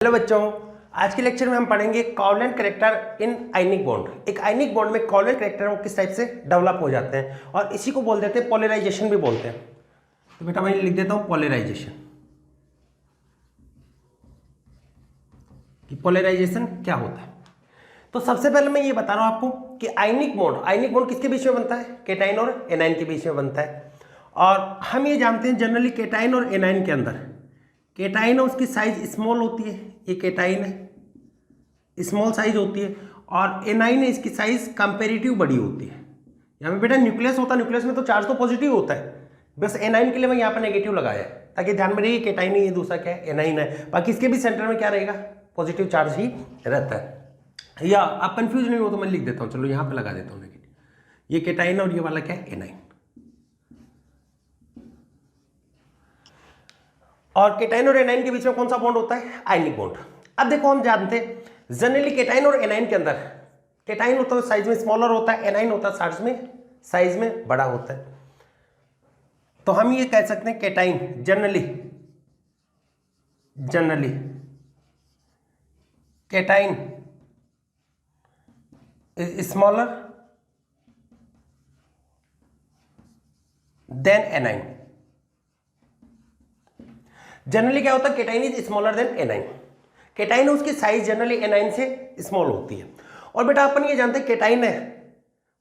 Hello बच्चों, आज के लेक्चर में हम पढ़ेंगे covalent character in ionic bond. एक आयनिक बॉन्ड में कोवलेंट कैरेक्टर वो किस टाइप से डेवलप हो जाते हैं और इसी को बोल देते हैं पोलराइजेशन भी बोलते हैं। तो बेटा मैं लिख देता हूं पोलराइजेशन। कि पोलराइजेशन क्या होता है। तो सबसे पहले मैं ये बता रहा हूं आपको कि आयनिक बॉन्ड किसके बीच में बनता है? केटाइन और एनाइन के बीच में बनता है। और हम ये जानते हैं जनरली केटाइन और एनाइन के अंदर केटाइन है उसकी साइज स्मॉल होती है, ये केटाइन है स्मॉल साइज होती है, और एनाइन है इसकी साइज कंपेरेटिव बड़ी होती है। यहाँ पे बेटा न्यूक्लियस होता है, न्यूक्लियस में तो चार्ज तो पॉजिटिव होता है, बस एनाइन के लिए मैं यहाँ पर नेगेटिव लगाया है ताकि ध्यान में रहे केटाइन है, ये दूसरा क्या है एनाइन है। बाकी इसके भी सेंटर में क्या रहेगा? पॉजिटिव चार्ज ही रहता है। या आप कंफ्यूज नहीं हो तो मैं लिख देता हूँ, चलो यहाँ पे लगा देता हूँ नेगेटिव। ये केटाइन और ये वाला क्या है? एनाइन। और केटाइन और एनाइन के बीच में कौन सा बॉन्ड होता है? Ionic bond. अब देखो हम जानते हैं जनरली केटाइन और एनाइन के अंदर केटाइन होता है साइज में स्मॉलर होता है, एनाइन होता है साइज में बड़ा होता है। तो हम ये कह सकते हैं cation generally cation is smaller than A9. Generally क्या होता है? Cation is smaller than A9. Cation उसकी साइज जनरली एनाइन से स्मॉल होती है। और बेटा अपन ये जानते हैं केटाइन है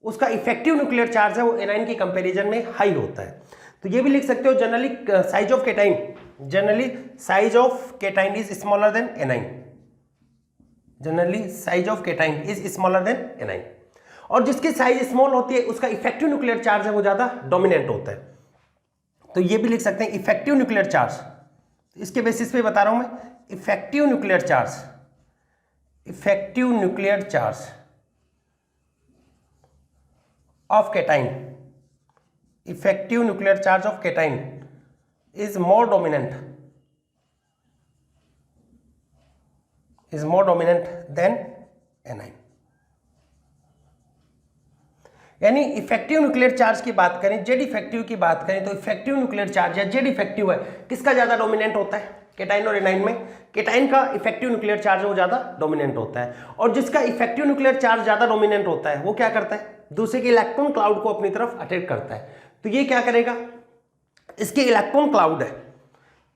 उसका इफेक्टिव न्यूक्लियर चार्ज है वो एनाइन की कंपैरिजन में हाई होता है। तो ये भी लिख सकते हो generally size of cation is smaller than A9. Generally size of cation is smaller than A9. और जिसकी साइज स्मॉल होती है उसका इफेक्टिव न्यूक्लियर चार्ज है वो ज्यादा डोमिनेंट होता है। तो ये भी लिख सकते हैं इफेक्टिव न्यूक्लियर चार्ज। इसके बेसिस पे बता रहा हूं मैं effective nuclear charge of cation is more dominant than anion. यानी इफेक्टिव न्यूक्लियर चार्ज की बात करें, जेड इफेक्टिव की बात करें, तो इफेक्टिव न्यूक्लियर चार्ज या जेड इफेक्टिव है किसका ज्यादा डोमिनेंट होता है? केटाइन और एनाइन में केटाइन का इफेक्टिव न्यूक्लियर चार्ज है वो ज्यादा डोमिनेंट होता है। और जिसका इफेक्टिव न्यूक्लियर चार्ज ज्यादा डोमिनेंट होता है वो क्या करता है? दूसरे के इलेक्ट्रॉन क्लाउड को अपनी तरफ अट्रैक्ट करता है। तो ये क्या करेगा? इसके इलेक्ट्रॉन क्लाउड है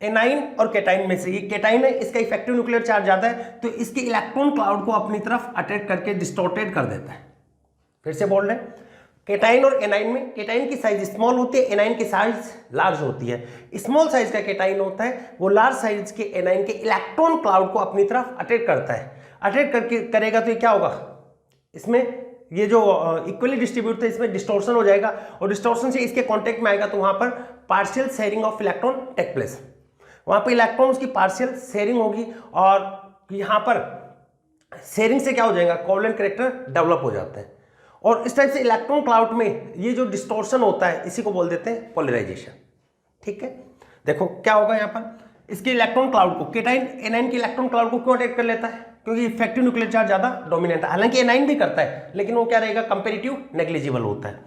एनाइन और केटाइन में से, ये केटाइन है इसका इफेक्टिव न्यूक्लियर चार्ज ज्यादा है तो इसके इलेक्ट्रॉन क्लाउड को अपनी तरफ अट्रैक्ट करके डिस्टॉर्टेड कर देता है। फिर से बोल रहे हैं केटाइन और एनाइन में केटाइन की साइज स्मॉल होती है, एनाइन की साइज लार्ज होती है। स्मॉल साइज का केटाइन होता है वो लार्ज साइज के एनाइन के इलेक्ट्रॉन क्लाउड को अपनी तरफ अट्रैक्ट करता है। अट्रैक्ट करके करेगा तो ये क्या होगा? इसमें ये जो इक्वली डिस्ट्रीब्यूट है इसमें डिस्टोर्शन हो जाएगा और डिस्टोर्शन से इसके कांटेक्ट में आएगा तो वहां पर partial sharing of electron take place. वहां पर इलेक्ट्रॉन उसकी पार्शियल शेयरिंग होगी और यहां पर शेयरिंग से क्या हो जाएगा? कोवलेंट कैरेक्टर डेवलप हो जाते हैं। और इस टाइप से इलेक्ट्रॉन क्लाउड में ये जो डिस्टोर्शन होता है इसी को बोल देते हैं पोलराइजेशन। ठीक है, देखो क्या होगा यहाँ पर इसके इलेक्ट्रॉन क्लाउड को केटाइन एनाइन के इलेक्ट्रॉन क्लाउड को क्यों अटैक कर लेता है? क्योंकि इफेक्टिव न्यूक्लियर चार्ज ज्यादा डोमिनेंट है। हालांकि एनाइन भी करता है लेकिन वो क्या रहेगा? कंपेरेटिव नेग्लिजिबल होता है।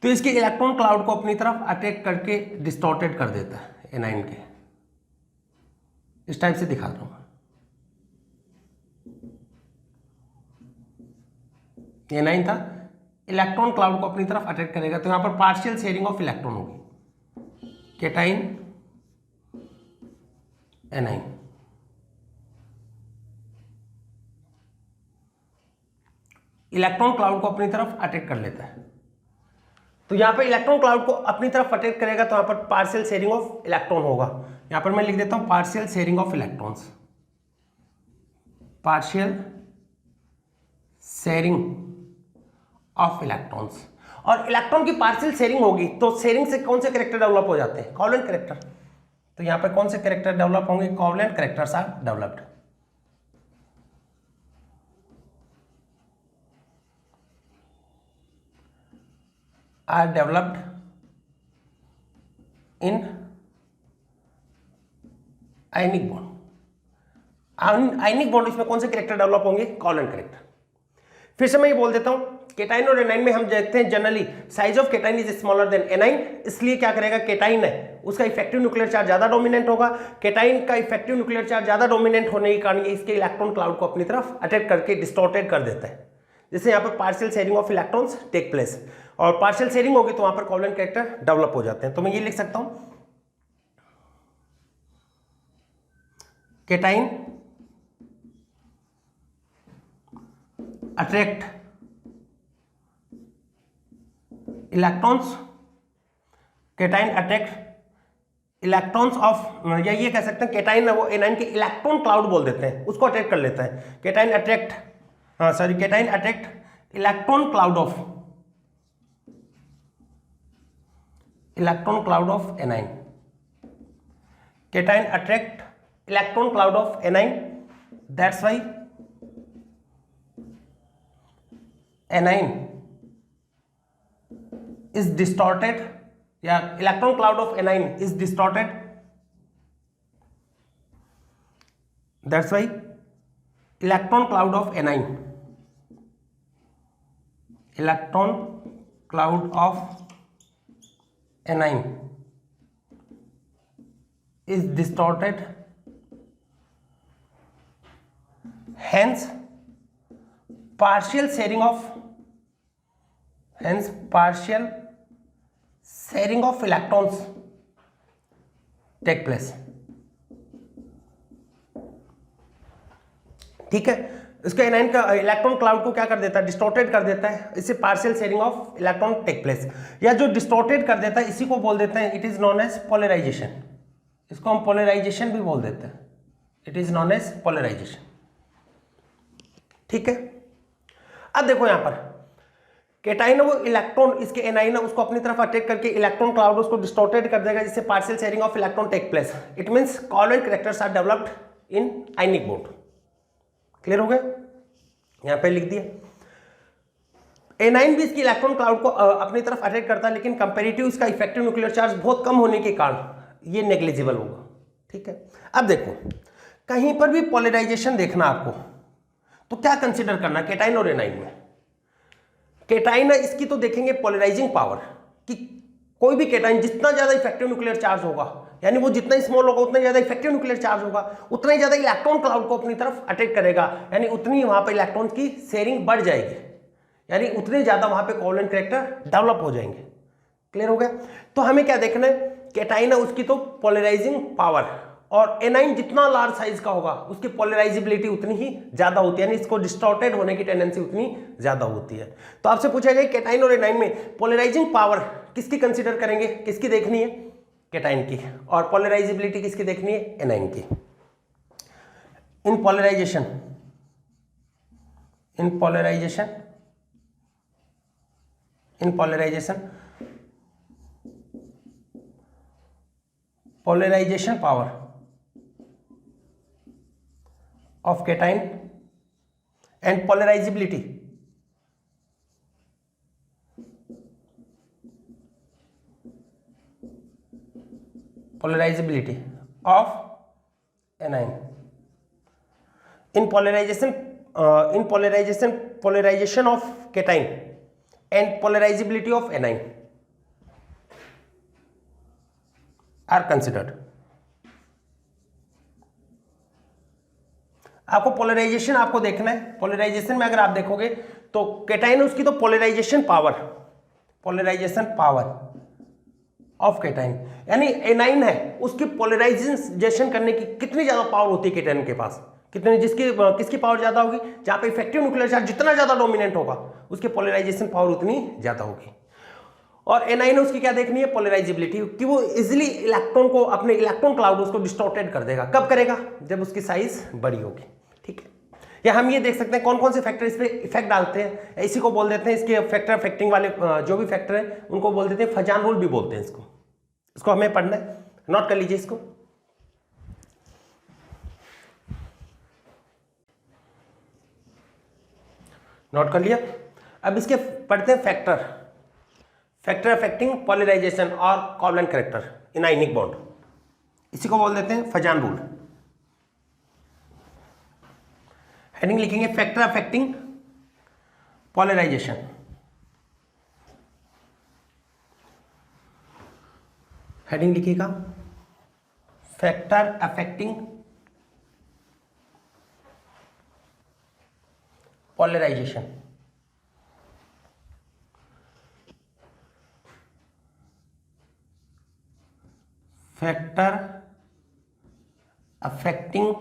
तो इसके इलेक्ट्रॉन क्लाउड को अपनी तरफ अटैक करके डिस्टॉर्टेड कर देता है एनाइन के। इस टाइप से दिखा दूंगा। एनाइन था इलेक्ट्रॉन क्लाउड को अपनी तरफ अट्रैक्ट करेगा तो यहां पर पार्शियल शेयरिंग ऑफ इलेक्ट्रॉन होगी केटाइन एनाइन। इलेक्ट्रॉन क्लाउड को अपनी तरफ अट्रैक्ट कर लेता है तो यहां पर इलेक्ट्रॉन क्लाउड को अपनी तरफ अट्रैक्ट करेगा तो यहां पर पार्शियल शेयरिंग ऑफ इलेक्ट्रॉन होगा। यहां पर मैं लिख देता हूं partial sharing of electrons. Partial sharing of electrons. और इलेक्ट्रॉन की पार्शियल शेयरिंग होगी तो शेयरिंग से कौन से कैरेक्टर डेवलप हो जाते हैं? Covalent character. तो यहां पर कौन से कैरेक्टर डेवलप होंगे? Covalent characters are developed. In ionic bond. Ionic bond इसमें कौन से कैरेक्टर डेवलप होंगे? Covalent character. फिर से मैं ये बोल देता हूं केटाइन और एनाइन में हम देखते हैं generally size of cation is smaller than A9, इसलिए क्या करेगा, केटाइन है उसका इफेक्टिव न्यूक्लियर चार्ज ज्यादा डोमिनेंट होगा। केटाइन का इफेक्टिव न्यूक्लियर चार्ज ज्यादा डोमिनेंट होने के कारण इसके इलेक्ट्रॉन क्लाउड को अपनी तरफ अट्रैक्ट करके डिस्टॉर्टेड कर देता है, जैसे यहाँ पर partial sharing of electrons take place, और पार्शियल शेयरिंग होगी तो वहां पर कोवलेंट कैरेक्टर डेवलप हो जाते हैं। तो मैं ये लिख सकता हूं, cation attract electrons, cation attract electrons of, या ये कह सकते हैं केटाइन वो एनाइन के इलेक्ट्रॉन क्लाउड बोल देते हैं, उसको अट्रैक्ट कर लेता है। Cation attract, cation attract electron cloud of, electron cloud of anion, cation attract electron cloud of anion, that's why A9 is distorted, या electron cloud of anion is distorted, that's why electron cloud of anion, electron cloud of anion is distorted, hence partial sharing of electrons take place। ठीक है, इसका A9 का electron cloud को क्या कर देता है, डिस्टॉर्टेड कर देता है, इससे partial sharing of electron take place, या जो डिस्टॉर्टेड कर देता है इसी को बोल देते हैं, it is known as polarisation, इसको हम पोलराइजेशन भी बोल देते हैं, it is known as polarisation. ठीक है, अब देखो यहां पर केटाइन वो इलेक्ट्रॉन, इसके एनाइन है उसको अपनी तरफ अटैक करके इलेक्ट्रॉन क्लाउड उसको डिस्टॉर्टेड कर देगा, जिससे partial sharing of electron take place, it means covalent characters are developed in ionic bond. Clear हो गया, यहां पे लिख दिया। एनाइन भी इसकी इलेक्ट्रॉन क्लाउड को अपनी तरफ अटैक करता है, लेकिन कंपेरेटिव इसका इफेक्टिव न्यूक्लियर चार्ज बहुत कम होने के कारण ये नेग्लिजिबल होगा। ठीक है, अब देखो कहीं पर भी पोलराइजेशन देखना आपको, तो क्या कंसिडर करना केटाइन और एनाइन में। केटाइन है इसकी तो देखेंगे पोलराइजिंग पावर, कि कोई भी केटाइन जितना ज्यादा इफेक्टिव न्यूक्लियर चार्ज होगा, यानी वो जितना स्मॉल होगा उतना ज्यादा इफेक्टिव न्यूक्लियर चार्ज होगा, उतना ही ज्यादा इलेक्ट्रॉन क्लाउड को अपनी तरफ अटैक करेगा, यानी उतनी वहां पर इलेक्ट्रॉन्स की शेयरिंग बढ़ जाएगी, यानी उतने ज्यादा वहां पे कोवलेंट कैरेक्टर डेवलप हो जाएंगे। क्लियर हो गया, तो हमें क्या देखना है, केटाइन है उसकी तो पोलराइजिंग पावर, और एनाइन जितना लार्ज साइज का होगा उसकी पोलराइजिबिलिटी उतनी ही ज्यादा होती है, यानी इसको डिस्टॉर्टेड होने की टेंडेंसी उतनी ज्यादा होती है। तो आपसे पूछा जाए केटाइन और एनाइन में पोलराइजिंग पावर किसकी कंसीडर करेंगे, किसकी देखनी है, केटाइन की, और पोलराइजिबिलिटी किसकी देखनी है, एनाइन की। इन polarization power of cation and polarizability of anion. In polarization of cation and polarizability of anion are considered। आपको पोलराइजेशन आपको देखना है, पोलराइजेशन में अगर आप देखोगे तो केटाइन उसकी तो पोलराइजेशन पावर ऑफ केटाइन, यानी एनाइन है उसकी पोलराइजेशन करने की कितनी ज्यादा पावर होती है केटाइन के पास, कितनी, किसकी पावर ज्यादा होगी, जहां पे इफेक्टिव न्यूक्लियर चार्ज जितना ज्यादा डोमिनेंट होगा उसकी पोलराइजेशन पावर उतनी ज्यादा होगी। और एनाइन उसकी क्या देखनी है, पोलराइजिबिलिटी, कि वो इजिली इलेक्ट्रॉन को, अपने इलेक्ट्रॉन क्लाउड उसको डिस्टॉर्टेड कर देगा। कब करेगा, जब उसकी साइज बड़ी होगी। ठीक है, या हम ये देख सकते हैं कौन कौन से फैक्टर इस पे इफेक्ट डालते हैं, इसी को बोल देते हैं, इसके फैक्टर अफेक्टिंग वाले जो भी फैक्टर है उनको बोल देते हैं फजान रूल भी बोलते हैं इसको हमें पढ़ना है, नोट कर लीजिए इसको। नोट कर लिया। अब इसके पढ़ते हैं फैक्टर अफेक्टिंग पोलराइजेशन और covalent character in ionic bond, इसी को बोल देते हैं फजान रूल। हेडिंग लिखेंगे फैक्टर अफेक्टिंग पोलराइजेशन हेडिंग लिखिएगा factor affecting polarization. Factor affecting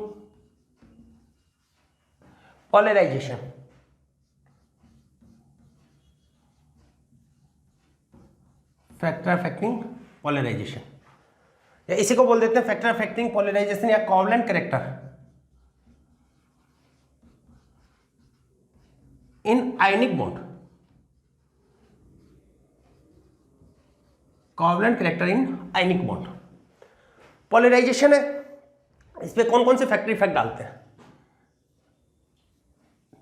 polarization. Factor affecting polarization, या इसी को बोल देते हैं फैक्टर अफेक्टिंग पोलराइजेशन या covalent character in ionic bond. Covalent character in ionic bond. Polarization है, इस पे कौन कौन से फैक्टर इफेक्ट डालते हैं,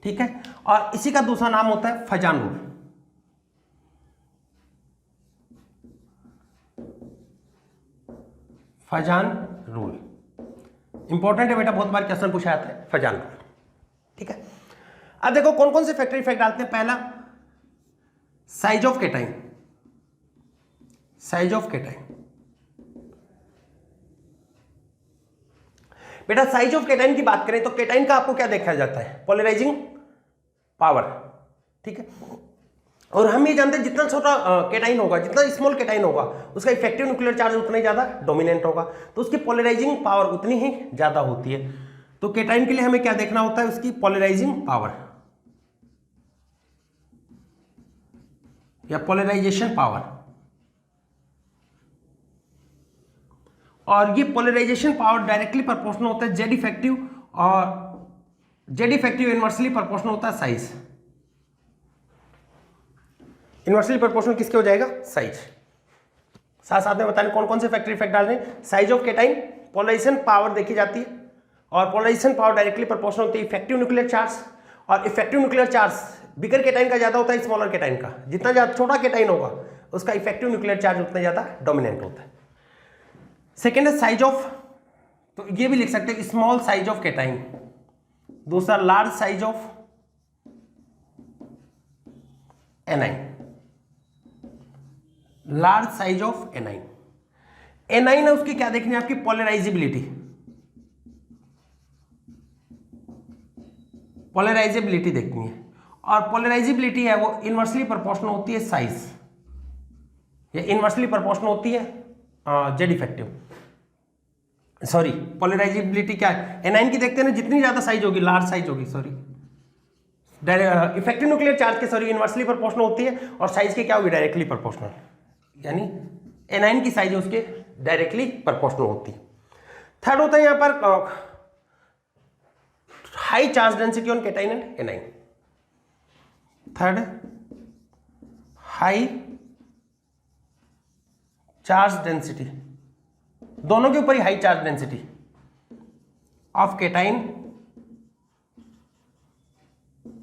ठीक है। और इसी का दूसरा नाम होता है Fazan rule. Fazan rule important है बेटा, बहुत बार क्वेश्चन पूछा जाता है फजान रूल, ठीक है। अब देखो कौन कौन से फैक्टर इफेक्ट डालते हैं। पहला size of cation. Size of cation बेटा, साइज ऑफ केटाइन की बात करें तो केटाइन का आपको क्या देखा जाता है, पोलराइजिंग पावर, ठीक है। और हम ये जानते हैं जितना छोटा केटाइन होगा, जितना स्मॉल केटाइन होगा, उसका इफेक्टिव न्यूक्लियर चार्ज उतना ही ज्यादा डोमिनेंट होगा, तो उसकी पोलराइजिंग पावर उतनी ही ज्यादा होती है। तो केटाइन के लिए हमें क्या देखना होता है, उसकी पोलराइजिंग पावर या पोलराइजेशन पावर। और ये पोलराइजेशन पावर डायरेक्टली प्रोपोर्शनल होता है जेड इफेक्टिव, और जेड इफेक्टिव इनवर्सली प्रोपोर्शनल होता है साइज। इनवर्सली प्रोपोर्शनल किसके हो जाएगा, साइज। साथ साथ में बताने कौन कौन से फैक्टर इफेक्ट डाल रहे हैं। Size of cation, polarization power देखी जाती है, और पोलराइजेशन पावर डायरेक्टली प्रोपोर्शनल होती है इफेक्टिव न्यूक्लियर चार्ज। और इफेक्टिव न्यूक्लियर चार्ज बिगर केटाइन का ज्यादा होता है स्मॉलर केटाइन का। जितना ज्यादा छोटा केटाइन होगा उसका इफेक्टिव न्यूक्लियर चार्ज उतना ज्यादा डोमिनेंट होता है। सेकेंड है साइज ऑफ, तो ये भी लिख सकते हैं स्मॉल साइज ऑफ केटाइन। दूसरा large size of anion. Large size of anion. A9 है उसकी क्या देखनी है आपकी, पोलराइजेबिलिटी। पोलराइजेबिलिटी देखनी है, और पोलराइजेबिलिटी है वो इनवर्सली प्रोपोर्शनल होती है साइज, या इनवर्सली प्रोपोर्शनल होती है जेड इफेक्टिव। सॉरी, पोलराइजेबिलिटी क्या है, एनाइन की देखते हैं ना, जितनी ज्यादा साइज होगी, लार्ज साइज होगी, सॉरी, इफेक्टिव न्यूक्लियर चार्ज के सॉरी इनवर्सली प्रोपोर्शनल होती है, और साइज के क्या होगी, डायरेक्टली प्रोपोर्शनल। यानी एनाइन की साइज उसके डायरेक्टली प्रोपोर्शनल होती है। थर्ड होता है यहां पर high charge density on cation and anion. Third, high charge density, दोनों के ऊपर ही high charge density of cation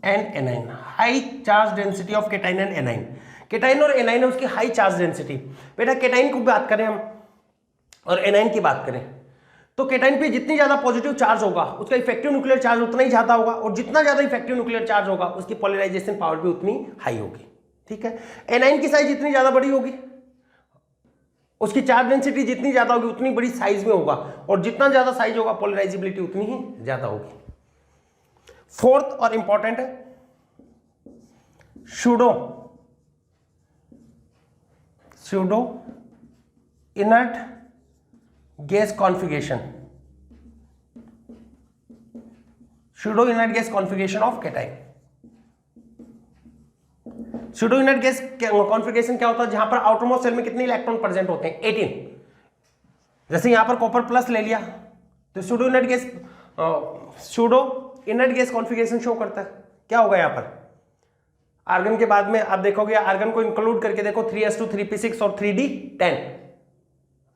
and anion. High charge density of cation and anion. Cation और एनाइन है उसकी हाई चार्ज डेंसिटी। बेटा केटाइन की बात करें हम और एनाइन की बात करें, तो केटाइन पे जितनी ज्यादा पॉजिटिव चार्ज होगा उसका इफेक्टिव न्यूक्लियर चार्ज उतना ही ज्यादा होगा, और जितना ज्यादा इफेक्टिव न्यूक्लियर चार्ज होगा उसकी पोलराइजेशन पावर भी उतनी हाई होगी, ठीक है। एनाइन की साइज जितनी ज्यादा बड़ी होगी, उसकी चार्ज डेंसिटी जितनी ज्यादा होगी उतनी बड़ी साइज में होगा, और जितना ज्यादा साइज होगा पोलराइजेबिलिटी उतनी ही ज्यादा होगी। फोर्थ और इंपॉर्टेंट है pseudo inert gas configuration. Pseudo inert gas configuration of cation. Pseudo inert gas configuration क्या होता है, जहां पर आउटरमोस्ट सेल में कितने इलेक्ट्रॉन प्रेजेंट होते हैं, 18। जैसे यहां पर कॉपर प्लस ले लिया तो pseudo inert gas configuration show करता है। क्या होगा यहां पर, आर्गन के बाद में आप देखोगे, आर्गन को इंक्लूड करके देखो 3s2 3p6 और 3d10,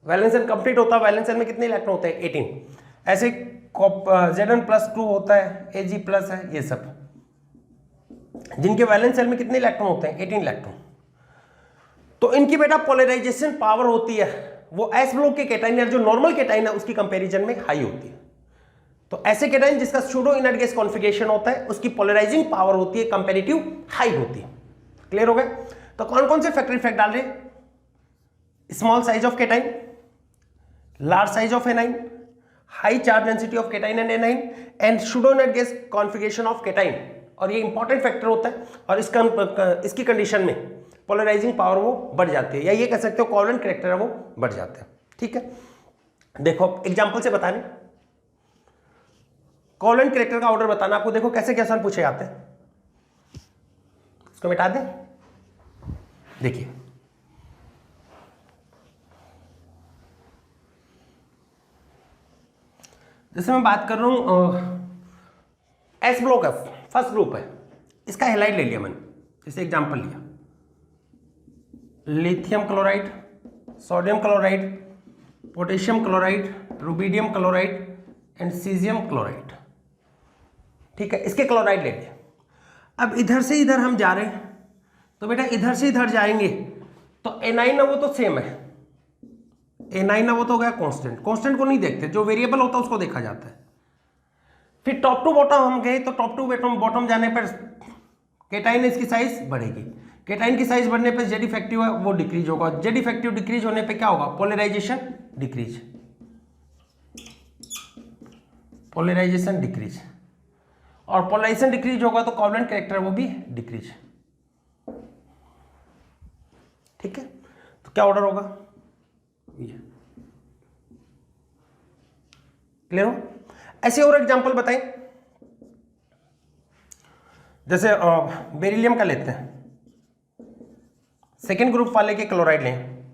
वैलेंस शेल कंप्लीट होता है। वैलेंस शेल में कितने इलेक्ट्रॉन होते हैं, 18। ऐसे Zn+2 होता है, Ag+ है, ये सब जिनके वैलेंस शेल में कितने इलेक्ट्रॉन होते हैं, 18 इलेक्ट्रॉन। तो इनकी बेटा पोलराइजेशन पावर होती है वो एस ब्लॉक के केटाइन या जो नॉर्मल केटाइन है उसकी कंपैरिजन में हाई होती है। तो ऐसे केटाइन जिसका सूडो इनर्ट गैस कॉन्फिगरेशन होता है उसकी पोलराइजिंग पावर होती है कंपैरेटिव हाई होती है। क्लियर हो गया। तो कौन कौन से फैक्टर इफेक्ट डाल रहे हैं, small size of cation, large size of anion, high charge density of cation and anion, and pseudo-net gas configuration of cation। और ये इंपॉर्टेंट फैक्टर होता है, और इसकी कंडीशन में पोलराइजिंग पावर वो बढ़ जाती है, या ये कह सकते हो कोवलेंट कैरेक्टर है वो बढ़ जाते हैं। ठीक है, देखो एग्जांपल से बताने, कोवलेंट कैरेक्टर का ऑर्डर बताना आपको। देखो कैसे क्वेश्चन पूछे जाते हैं, इसको मिटा दें। देखिए जैसे मैं बात कर रहा हूं S block F first group है, इसका हैलाइड ले लिया मैंने, जैसे एग्जांपल लिया lithium chloride, sodium chloride, potassium chloride, rubidium chloride and caesium chloride. ठीक है, इसके क्लोराइड ले लिया। अब इधर से इधर हम जा रहे हैं, तो बेटा इधर से इधर जाएंगे तो एनाइन है वो तो सेम है, एनाइन है वो तो हो गया कांस्टेंट, कांस्टेंट को नहीं देखते, जो वेरिएबल होता है उसको देखा जाता है। फिर टॉप टू बॉटम हम गए, तो टॉप टू बॉटम जाने पर केटाइन इसकी साइज बढ़ेगी, केटाइन की साइज बढ़ने पर जेड इफेक्टिव है वो डिक्रीज होगा, जेड इफेक्टिव डिक्रीज होने पे क्या होगा, पोलराइजेशन डिक्रीज, पोलराइजेशन डिक्रीज, और पोलराइजेशन डिक्रीज होगा तो कोवलेंट कैरेक्टर वो भी डिक्रीज। ठीक है, तो क्या ऑर्डर होगा, ये क्लियर हो। ऐसे और एग्जांपल बताएं, जैसे बेरिलियम का लेते हैं, सेकेंड ग्रुप वाले के क्लोराइड लें,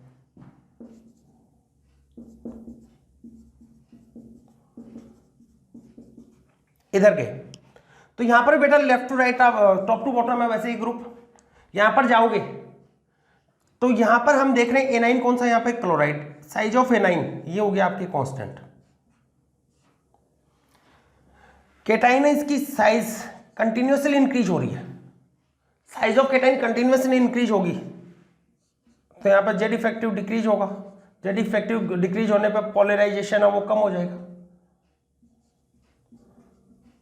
इधर के, तो यहां पर बेटा left to right top to bottom है वैसे ही ग्रुप, यहां पर जाओगे तो यहां पर हम देख रहे हैं एनाइन कौन सा, यहां पे क्लोराइड, साइज ऑफ एनाइन ये हो गया आपकी कांस्टेंट, केटाइन है इसकी साइज कंटिन्यूसली इंक्रीज हो रही है, size of cation continuously increase होगी तो यहां पर जेड इफेक्टिव डिक्रीज होगा, जेड इफेक्टिव डिक्रीज होने पर पोलराइजेशन है वो कम हो जाएगा,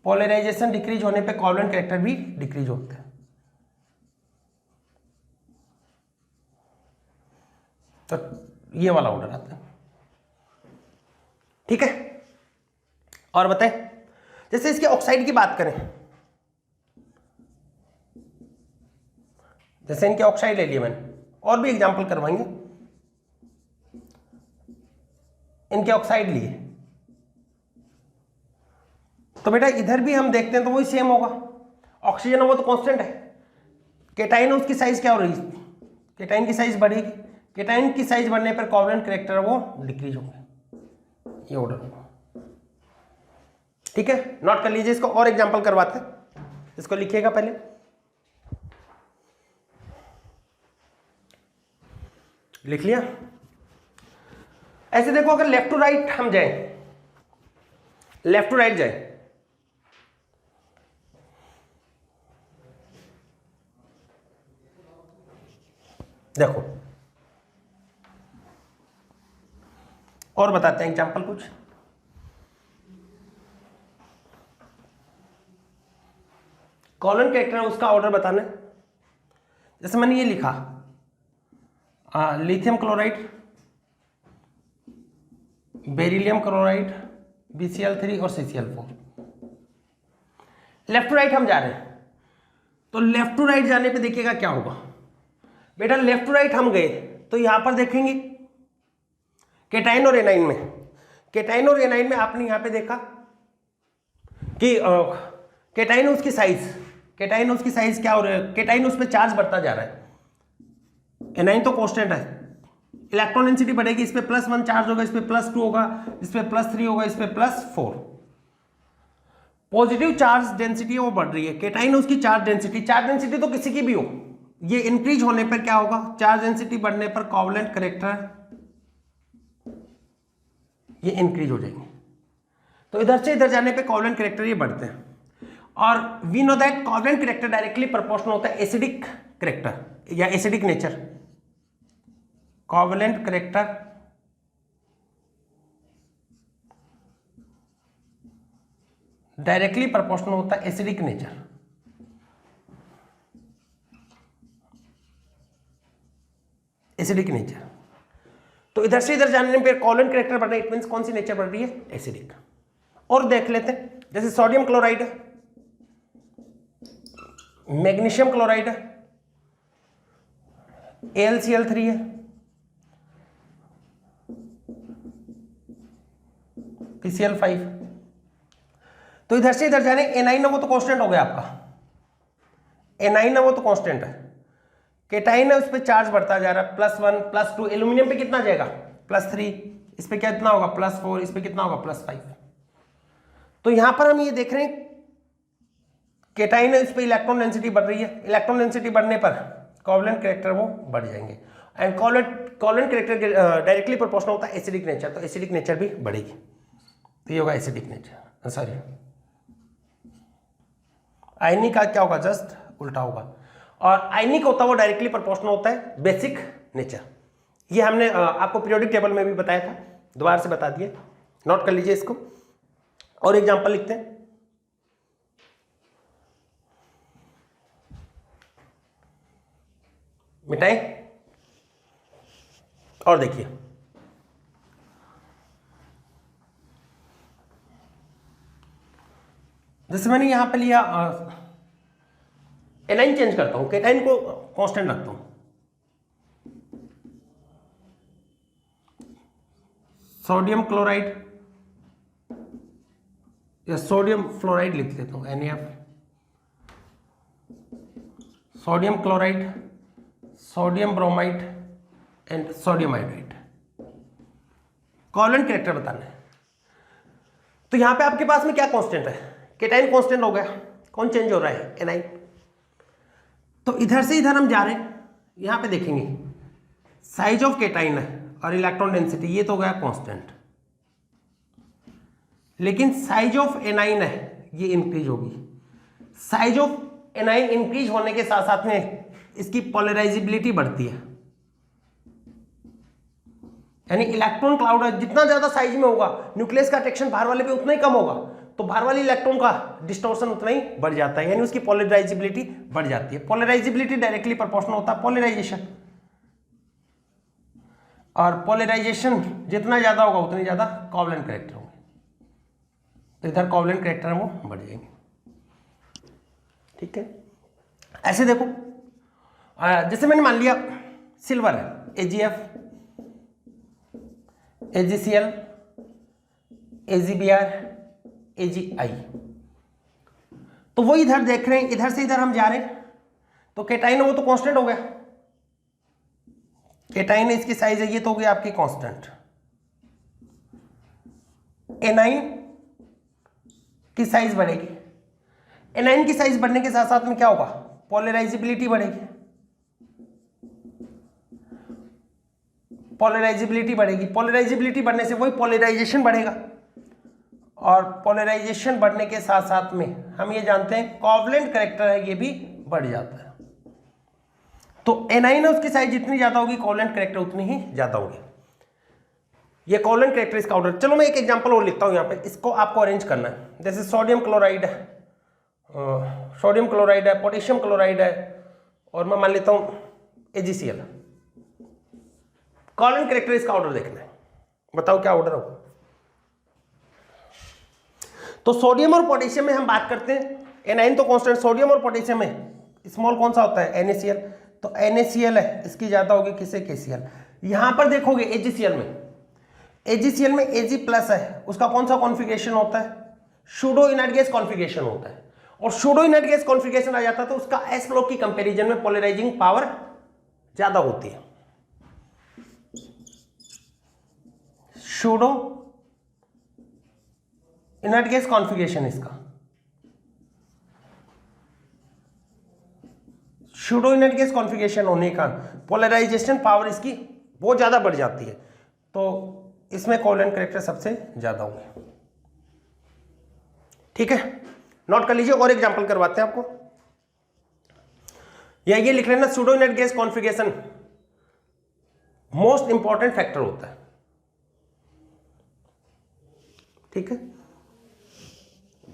पोलराइजेशन डिक्रीज होने पे कोवलेंट कैरेक्टर भी डिक्रीज होते हैं। तो ये वाला ऑर्डर आता है। ठीक है, और बताएं, जैसे इसके ऑक्साइड की बात करें, जैसे इनके ऑक्साइड ले लिए मैंने, और भी एग्जांपल करवाएंगे, इनके ऑक्साइड लिए, तो बेटा इधर भी हम देखते हैं तो वही सेम होगा, ऑक्सीजन वो तो कांस्टेंट है, केटाइन उसकी साइज क्या हो रही है, केटाइन की साइज बढ़ेगी, केटाइन की साइज बढ़ने पर कोवलेंट कैरेक्टर वो डिक्रीज होंगे, ये ऑर्डर होगा। ठीक है, नोट कर लीजिए इसको, और एग्जांपल करवाते हैं, इसको लिखिएगा पहले, लिख लिया। ऐसे देखो अगर लेफ्ट टू राइट हम जाएं, लेफ्ट टू राइट जाए, देखो और बताते हैं एग्जांपल कुछ, कोवलेंट कैरेक्टर उसका ऑर्डर बताना है। जैसे मैंने ये लिखा lithium chloride, beryllium chloride, BCl3 और CCl4, लेफ्ट टू राइट हम जा रहे हैं, तो लेफ्ट टू राइट जाने पे देखिएगा क्या होगा बेटा, लेफ्ट टू राइट हम गए तो यहां पर देखेंगे केटाइन और एनाइन में, केटाइन और एनाइन में आपने यहां पे देखा कि केटाइन उसकी साइज, केटाइन उसकी साइज क्या हो रहा है, केटाइन उस पर चार्ज बढ़ता जा रहा है, एनाइन तो कांस्टेंट है, इलेक्ट्रॉन डेंसिटी बढ़ेगी, इस पे +1 चार्ज होगा, इस पे +2 होगा, इस पे +3 होगा, इस पे +4, पॉजिटिव चार्ज डेंसिटी वो बढ़ रही है, केटाइन उसकी चार्ज डेंसिटी तो किसी की भी हो, ये इंक्रीज होने पर क्या होगा, चार्ज डेंसिटी बढ़ने पर कोवलेंट कैरेक्टर ये इंक्रीज हो जाएंगे, तो इधर से इधर जाने पे कोवलेंट कैरेक्टर ये बढ़ते हैं। और we know that covalent character directly proportional होता है एसिडिक कैरेक्टर या acidic nature, covalent character directly proportional होता है एसिडिक नेचर, एसिडिक नेचर। तो इधर से इधर जाने पे कॉवलेंट कैरेक्टर बढ़ रहा है, इट मींस कौन सी नेचर बढ़ रही है, एसिडिक। और देख लेते हैं, जैसे सोडियम क्लोराइड है, मैग्नीशियम क्लोराइड है, AlCl3 है, PCl5। तो इधर से इधर जाने एनाइन है वो तो कांस्टेंट हो गया आपका, एनाइन है वो तो कांस्टेंट है। केटाइन है उस पर चार्ज बढ़ता जा रहा है, +1 +2, एल्यूमिनियम पे कितना जाएगा, +3, इस पे कितना होगा, +4, इस पे कितना होगा, +5। तो यहां पर हम ये देख रहे हैं केटाइन है, इस पे इलेक्ट्रॉन डेंसिटी बढ़ रही है, इलेक्ट्रॉन डेंसिटी बढ़ने पर कोवलेंट कैरेक्टर वो बढ़ जाएंगे, and covalent character directly proportional होता है एसिडिक नेचर, तो एसिडिक नेचर भी बढ़ेगी। तो ये होगा एसिडिक नेचर, सॉरी आयनिक का क्या होगा, जस्ट उल्टा होगा। और आयनिक होता है वो डायरेक्टली प्रोपोर्शनल होता है बेसिक नेचर। ये हमने आपको पीरियोडिक टेबल में भी बताया था, दोबारा से बता दिए, नोट कर लीजिए इसको। और एग्जांपल लिखते हैं, मिटाएं और देखिए, जैसे मैंने यहां पे लिया एनाइन चेंज करता हूं, केटाइन को कांस्टेंट रखता हूं, सोडियम क्लोराइड या सोडियम फ्लोराइड लिख देता हूं, NaF, sodium chloride, sodium bromide and sodium iodide. Covalent character बताना है। तो यहां पे आपके पास में क्या कांस्टेंट है, केटाइन कांस्टेंट हो गया, कौन चेंज हो रहा है, एनाइन। तो इधर से इधर हम जा रहे हैं, यहां पे देखेंगे साइज ऑफ केटाइन है और इलेक्ट्रॉन डेंसिटी, ये तो हो गया कांस्टेंट, लेकिन साइज ऑफ एनाइन है ये इंक्रीज होगी। साइज ऑफ एनाइन इंक्रीज होने के साथ साथ में इसकी पोलराइजेबिलिटी बढ़ती है, यानी इलेक्ट्रॉन क्लाउड है, जितना ज्यादा साइज में होगा न्यूक्लियस का अट्रैक्शन बाहर वाले पे उतना ही कम होगा, तो बाहर वाले इलेक्ट्रॉन का डिस्टॉर्शन उतना ही बढ़ जाता है, यानी उसकी पोलराइजेबिलिटी बढ़ जाती है। पोलराइजेबिलिटी डायरेक्टली प्रोपोर्शनल होता है पोलराइजेशन, और पोलराइजेशन जितना ज्यादा होगा उतनी ज्यादा कोवलेंट कैरेक्टर होंगे, तो इधर कोवलेंट कैरेक्टर है वो बढ़ जाएंगे। ठीक है, ऐसे देखो, जैसे मैंने मान लिया सिल्वर है, AgF, AgCl, AgBr, AgI, तो वो इधर देख रहे हैं, इधर से इधर हम जा रहे हैं, तो केटाइन वो तो कांस्टेंट हो गया, केटाइन इसकी साइज है, ये तो हो गया आपकी कांस्टेंट। एनाइन की साइज बढ़ेगी, एनाइन की साइज बढ़ने के साथ साथ में क्या होगा, पोलराइजेबिलिटी बढ़ेगी, पोलराइजेबिलिटी बढ़ेगी, पोलराइजेबिलिटी बढ़ने से वही पोलराइजेशन बढ़ेगा, और पोलराइजेशन बढ़ने के साथ साथ में हम ये जानते हैं कोवलेंट कैरेक्टर है ये भी बढ़ जाता है। तो एनाइन है उसकी साइज जितनी ज्यादा होगी कोवलेंट कैरेक्टर उतनी ही ज्यादा होगी। ये कोवलेंट कैरेक्टर इसका ऑर्डर। चलो मैं एक एग्जांपल और लिखता हूं यहाँ पे, इसको आपको अरेंज करना है। जैसे सोडियम क्लोराइड है, पोटेशियम क्लोराइड है, और मैं मान लेता हूं AgCl। कोवलेंट कैरेक्टर इसका ऑर्डर देखना है, बताओ क्या ऑर्डर होगा। तो सोडियम और पोटेशियम में हम बात करते हैं, एनाइन तो कांस्टेंट, सोडियम और पोटेशियम में स्मॉल कौन सा होता है, NaCl, तो NaCl है, इसकी ज्यादा होगी किसे, KCl। यहां पर देखोगे AgCl में Ag+ है, उसका कौन सा कॉन्फ़िगरेशन होता है, सूडो इनर्ट गैस कॉन्फ़िगरेशन होता है, और सूडो इनर्ट गैस कॉन्फ़िगरेशन आ जाता है तो उसका s ब्लॉक की कंपैरिजन में पोलराइजिंग पावर ज्यादा होती है। सूडो इनर्ट गैस कॉन्फ़िगरेशन, इसका सूडो इनर्ट गैस कॉन्फ़िगरेशन होने का पोलराइजेशन पावर इसकी बहुत ज्यादा बढ़ जाती है, तो इसमें कोवलेंट कैरेक्टर सबसे ज्यादा होंगे। ठीक है, नोट कर लीजिए, और एग्जांपल करवाते हैं आपको, या ये लिख लेना, pseudo inert gas configuration most important factor होता है। ठीक है,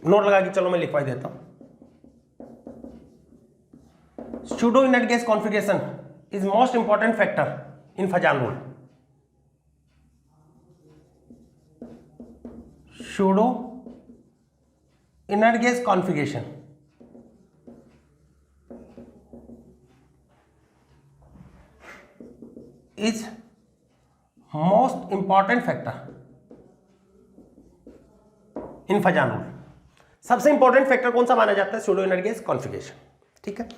नोट लगा के चलो मैं लिखवा देता हूं। Pseudo inert gas configuration is most important factor in Fajan rule. Pseudo inert gas configuration is most important factor in Fajan rule. सबसे इंपॉर्टेंट फैक्टर कौन सा माना जाता है? Pseudo inert gas configuration. ठीक है,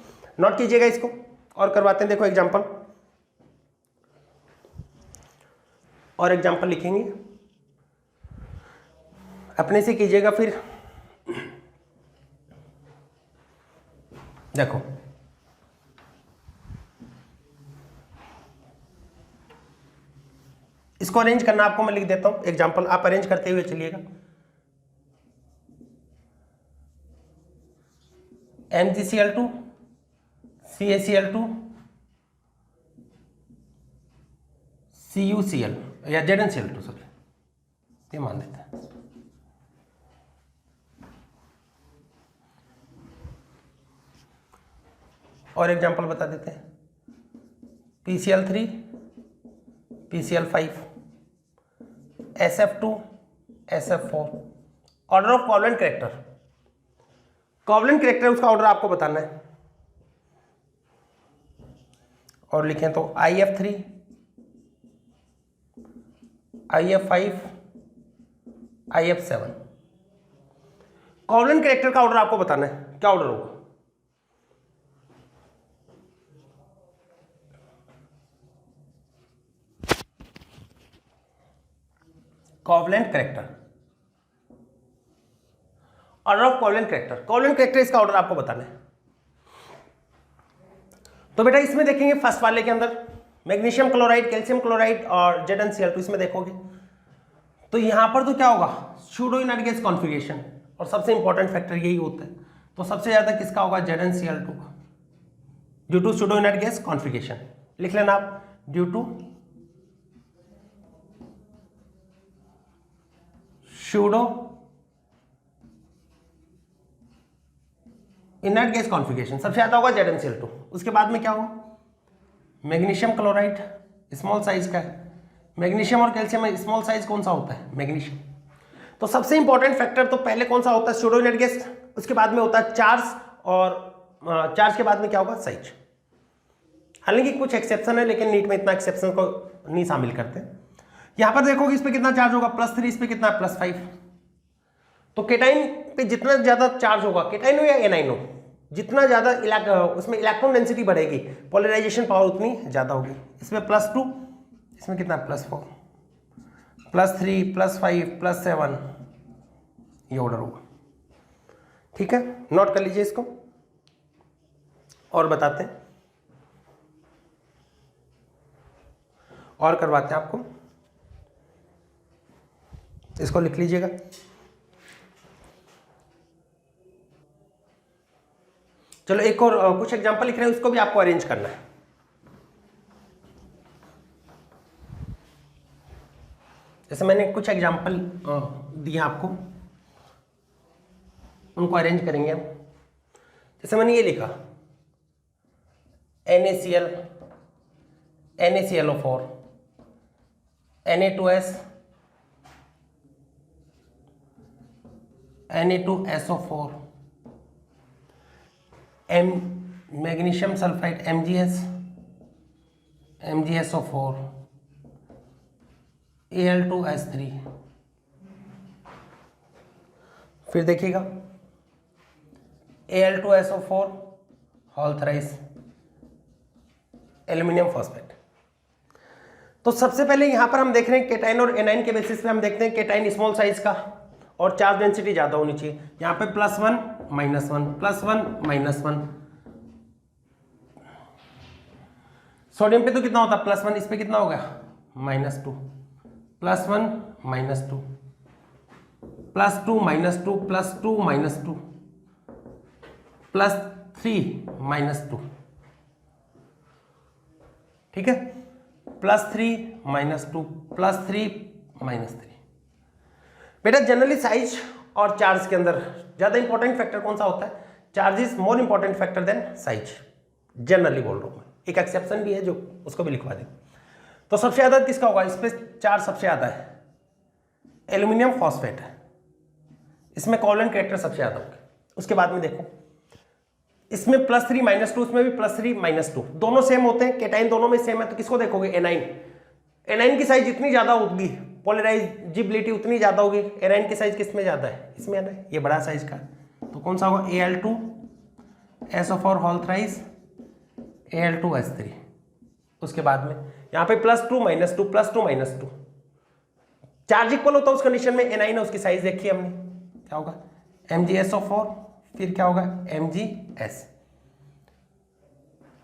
नोट कीजिएगा इसको और करवाते हैं। देखो एग्जांपल, और एग्जांपल लिखेंगे, अपने से कीजिएगा। फिर देखो इसको अरेंज करना आपको मैं लिख देता हूं एग्जांपल, आप अरेंज करते हुए चलिएगा। MgCl2 CaCl2 CuCl या ZnCl2, सॉरी ये मान देते हैं। और एग्जांपल बता देते हैं, PCl3 PCl5 SF2 SF4। Order of covalent character, covalent character उसका ऑर्डर आपको बताना है। और लिखें तो IF3 IF5 IF7। Covalent character का ऑर्डर आपको बताना है, क्या ऑर्डर होगा? Covalent character, order of covalent character, covalent character इसका ऑर्डर आपको बताना है। तो बेटा इसमें देखेंगे फर्स्ट वाले के अंदर मैग्नीशियम क्लोराइड, कैल्शियम क्लोराइड और ZnCl2, इसमें देखोगे तो यहां पर तो क्या होगा? सूडो इनर्ट गैस कॉन्फिगरेशन, और सबसे इंपॉर्टेंट फैक्टर यही होता है। तो सबसे ज्यादा किसका होगा? ZnCl2 का, due to pseudo inert gas configuration. लिख लेना आप, due to pseudo inert gas configuration सबसे ज्यादा होगा ZnCl2। उसके बाद में क्या होगा? मैग्नीशियम क्लोराइड, स्मॉल साइज का है। मैग्नीशियम और कैल्शियम में स्मॉल साइज कौन सा होता है? मैग्नीशियम। तो सबसे इंपॉर्टेंट फैक्टर तो पहले कौन सा होता है? Pseudo inert gas. उसके बाद में होता है चार्ज, और चार्ज के बाद में क्या होगा? साइज। हालांकि कुछ एक्सेप्शन है, लेकिन नीट में इतना एक्सेप्शन को नहीं शामिल करते। यहां पर देखोगे इस पे कितना चार्ज होगा? +3, इस पे कितना? +5। तो केटाइन पे जितना ज्यादा चार्ज होगा, केटाइन हो या एनाइन हो, जितना ज्यादा उसमें इलेक्ट्रॉन डेंसिटी बढ़ेगी, पोलराइजेशन पावर उतनी ज्यादा होगी। इसमें +2, इसमें कितना? +4, +3, +5, +7, ये ऑर्डर होगा। ठीक है, नोट कर लीजिए इसको और बताते हैं, और करवाते हैं आपको। इसको लिख लीजिएगा। चलो एक और कुछ एग्जांपल लिख रहे हैं, उसको भी आपको अरेंज करना है। जैसे मैंने कुछ एग्जांपल दिए आपको, उनको अरेंज करेंगे हम। जैसे मैंने ये लिखा NaCl NaClO4 Na2S Na2SO4 magnesium sulphide MgS MgSO4 Al2S3। फिर देखिएगा Al2SO4 whole thrice aluminium phosphate. तो सबसे पहले यहां पर हम देख रहे हैं केटाइन और एनाइन के बेसिस पे हम देखते हैं केटाइन स्मॉल साइज का और चार्ज डेंसिटी ज्यादा होनी चाहिए। यहां पे +1 -1 +1 -1। सोडियम पे तो कितना होता है? +1, इस पे कितना हो गया? -2 +1 -2 +2 -2 +2 -2 +3 -2। ठीक है, +3 -2 +3 -3। बेटा जनरली साइज और चार्ज के अंदर ज्यादा इंपॉर्टेंट फैक्टर कौन सा होता है? Charge is more important factor than size, generally बोल रहा हूं मैं। एक एक्सेप्शन भी है जो उसको भी लिखवा दें। तो सबसे ज्यादा किसका होगा? इस पे चार्ज सबसे ज्यादा है, एल्यूमिनियम फॉस्फेट है। इसमें कोवलेंट कैरेक्टर सबसे ज़्यादा होंगे। उसके बाद में देखो इसमें +3 -2, इसमें भी +3 -2, दोनों सेम होते हैं, केटाइन दोनों में सेम है, तो किसको देखोगे एनाइन। एनाइन की साइज जितनी ज़्यादा होगी पोलराइजिबिलिटी उतनी ज़्यादा होगी। एनाइन की साइज किस में ज़्यादा है, इसमें है, ये बड़ा साइज का, तो कौन सा होगा Al2SO4 होल थ्राइस Al2S3। उसके बाद में यहाँ पे +2 -2 +2 -2 चार्ज इक्वल होता है उस कंडीशन में। एनाइन है, उसकी साइज देखी हमने, क्या होगा MgSO4, फिर क्या होगा MgS।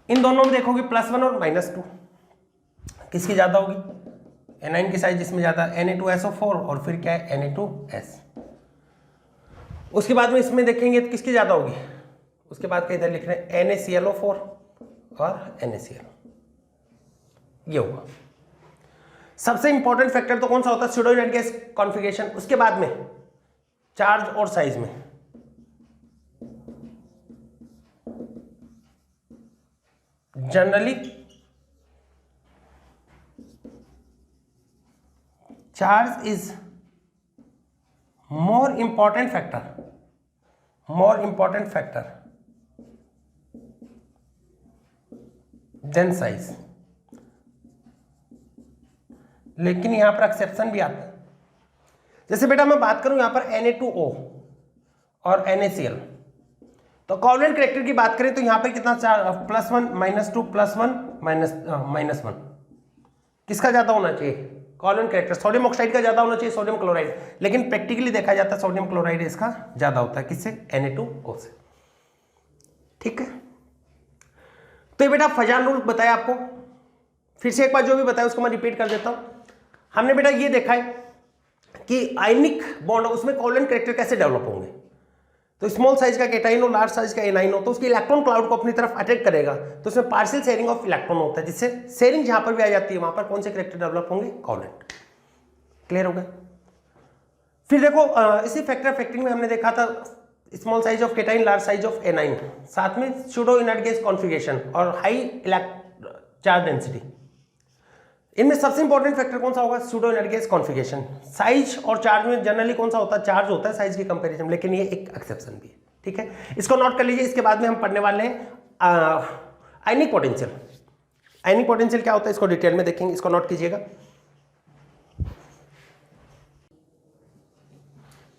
इन दोनों में देखोगे +1 और -2, किसकी ज्यादा होगी, एनाइन की साइज जिसमें ज्यादा Na2SO4 और फिर क्या है Na2S। उसके बाद में इसमें देखेंगे तो किसकी ज्यादा होगी, उसके बाद का इधर लिख रहे हैं NaClO4 और NaCl, ये होगा। सबसे इंपॉर्टेंट फैक्टर तो कौन सा होता है, स्यूडो इनर्ट गैस कॉन्फिगरेशन। उसके बाद में चार्ज और साइज में generally charge is more important factor than size। लेकिन यहां पर एक्सेप्शन भी आता है। जैसे बेटा मैं बात करूं यहां पर Na2O और NaCl, तो कोवलेंट कैरेक्टर की बात करें तो यहां पर कितना +1 -2 +1 -1, किसका ज्यादा होना चाहिए, कोवलेंट कैरेक्टर सोडियम ऑक्साइड का ज्यादा होना चाहिए सोडियम क्लोराइड, लेकिन प्रैक्टिकली देखा जाता है सोडियम क्लोराइड इसका ज्यादा होता है, किससे Na2O से। ठीक है, तो ये बेटा फजान रूल बताया आपको, फिर से एक बार जो भी बताया उसको मैं रिपीट कर देता हूं। हमने बेटा ये देखा है कि आयनिक बॉन्ड उसमें कोवलेंट कैरेक्टर कैसे डेवलप होंगे, तो स्मॉल साइज का केटाइन हो, लार्ज साइज का एनाइन हो, तो उसकी इलेक्ट्रॉन क्लाउड को अपनी तरफ अट्रैक्ट करेगा, तो उसमें पार्शियल शेयरिंग ऑफ इलेक्ट्रॉन होता है, जिससे शेयरिंग जहां पर भी आ जाती है वहां पर कौन से कैरेक्टर डेवलप होंगे, कोवलेंट। क्लियर हो गया। फिर देखो इसी फैक्टरिंग में हमने देखा था small size of cation, large size of anion, साथ में स्यूडो इनर्ट गैस कॉन्फिगरेशन और हाई चार्ज डेंसिटी। इनमें सबसे इंपॉर्टेंट फैक्टर कौन सा होगा, pseudo inert gas configuration. Size और चार्ज में जनरली कौन सा होता है, चार्ज होता है साइज के कंपैरिजन, लेकिन ये एक एक्सेप्शन भी है। ठीक है, इसको नोट कर लीजिए। इसके बाद में हम पढ़ने वाले हैं आयनिक पोटेंशियल। आयनिक पोटेंशियल क्या होता है इसको डिटेल में देखेंगे, इसको नोट कीजिएगा।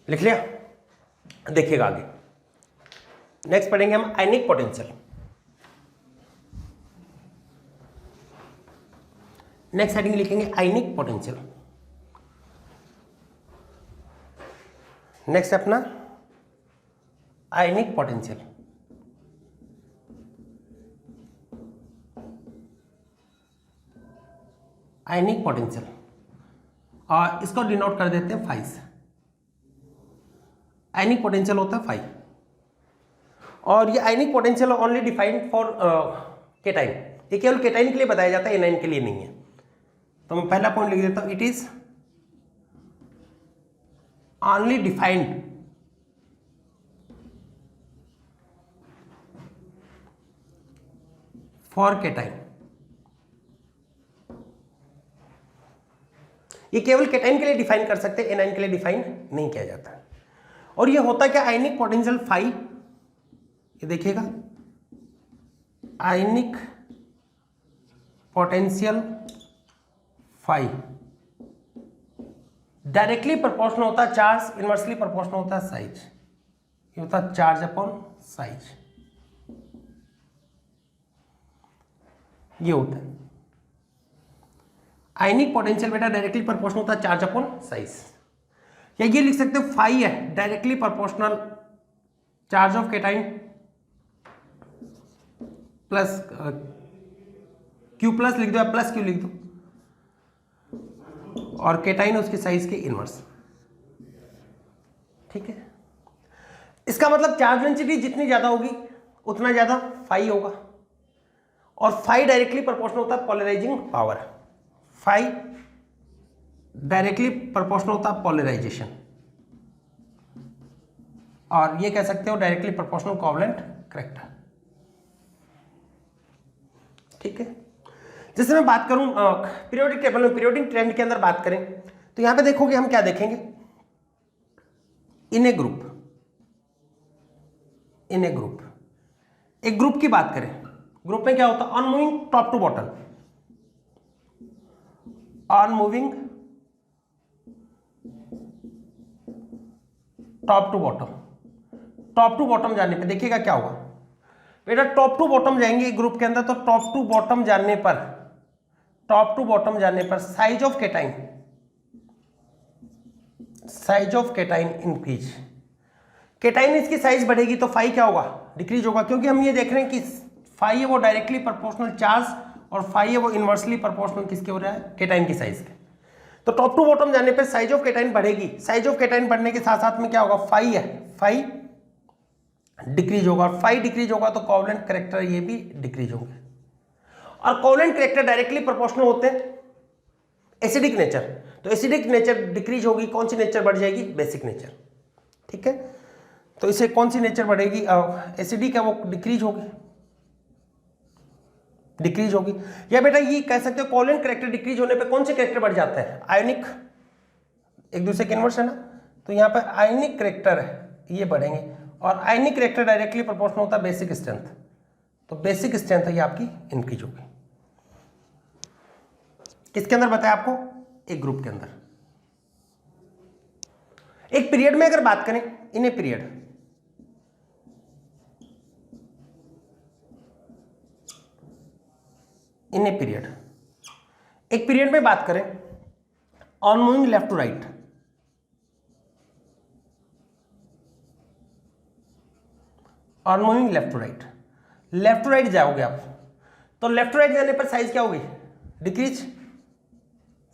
लिख लिया, देखिएगा आगे। नेक्स्ट पढ़ेंगे हम आयनिक पोटेंशियल। नेक्स्ट हेडिंग लिखेंगे आयनिक पोटेंशियल। नेक्स्ट अपना आयनिक पोटेंशियल। आयनिक पोटेंशियल और इसको डिनोट कर देते हैं फाई से। आयनिक पोटेंशियल होता है फाई, और ये ionic potential only defined for cation. ये केवल केटाइन के लिए बताया जाता है, एनाइन के लिए नहीं है। तो मैं पहला पॉइंट लिख देता हूं, it is only defined for cation. ये केवल केटाइन के लिए डिफाइन कर सकते हैं, एनाइन के लिए डिफाइन नहीं किया जाता। और ये होता क्या, आयनिक पोटेंशियल फाई, ये देखिएगा आयनिक पोटेंशियल फाई डायरेक्टली प्रोपोर्शनल होता है चार्ज, इनवर्सली प्रोपोर्शनल होता है साइज। ये होता है चार्ज अपॉन साइज, ये होता है आयनिक पोटेंशियल बेटा डायरेक्टली प्रोपोर्शनल होता है चार्ज अपॉन साइज। या ये लिख सकते हो फाई है directly proportional charge of cation plus Q plus लिख दो या प्लस क्यू लिख दो, और केटाइन उसकी साइज के इनवर्स। ठीक है, इसका मतलब चार्ज डेंसिटी जितनी ज्यादा होगी उतना ज्यादा फाई होगा, और फाई डायरेक्टली प्रोपोर्शनल होता है polarizing power. Phi directly proportional होता है पोलराइजेशन, और ये कह सकते हो डायरेक्टली प्रोपोर्शनल कोवलेंट कैरेक्टर। ठीक है, जैसे मैं बात करूं पीरियोडिक टेबल में, पीरियोडिक ट्रेंड के अंदर बात करें तो यहां पे देखोगे हम क्या देखेंगे, in A group in A group. एक ग्रुप की बात करें, ग्रुप में क्या होता है, on moving top to bottom, on moving top to bottom. Top to bottom जाने पे देखिएगा क्या होगा बेटा, टॉप टू बॉटम जाएंगे ग्रुप के अंदर, तो टॉप टू बॉटम जाने पर, टॉप टू बॉटम जाने पर size of cation, size of cation increase. Cation इसकी साइज बढ़ेगी तो फाई क्या होगा, डिक्रीज होगा, क्योंकि हम ये देख रहे हैं कि फाई है वो डायरेक्टली प्रोपोर्शनल चार्ज और फाई है वो इनवर्सली प्रोपोर्शनल किसके हो रहा है, केटाइन की साइज के। तो टॉप टू बॉटम जाने पर साइज ऑफ केटाइन बढ़ेगी, साइज ऑफ केटाइन बढ़ने के साथ साथ में क्या होगा, फाई है, फाई डिक्रीज होगा, और फाई डिक्रीज होगा तो कोवलेंट कैरेक्टर ये भी डिक्रीज होंगे। और कोवलेंट कैरेक्टर डायरेक्टली प्रोपोर्शनल होते हैं एसिडिक नेचर, तो एसिडिक नेचर डिक्रीज होगी, कौन सी नेचर बढ़ जाएगी, बेसिक नेचर। ठीक है, तो इसे कौन सी नेचर बढ़ेगी, एसिडिक है वो डिक्रीज होगी, डिक्रीज होगी। या बेटा ये कह सकते हो कोवलेंट कैरेक्टर डिक्रीज होने पे कौन से कैरेक्टर बढ़ जाते हैं, आयोनिक, एक दूसरे के इनवर्स है ना, तो यहाँ पे आयोनिक कैरेक्टर है ये बढ़ेंगे, और आयोनिक कैरेक्टर डायरेक्टली प्रोपोर्शनल होता है बेसिक स्ट्रेंथ, तो बेसिक स्ट्रेंथ है ये आपकी इंक्रीज होगी। किसके अंदर बताया आपको, एक ग्रुप के अंदर। एक पीरियड में अगर बात करें, in a period, in a period, एक पीरियड में बात करें, on moving left to right, on moving left to right, left to right जाओगे आप, तो लेफ्ट टू राइट जाने पर साइज क्या होगी, decrease,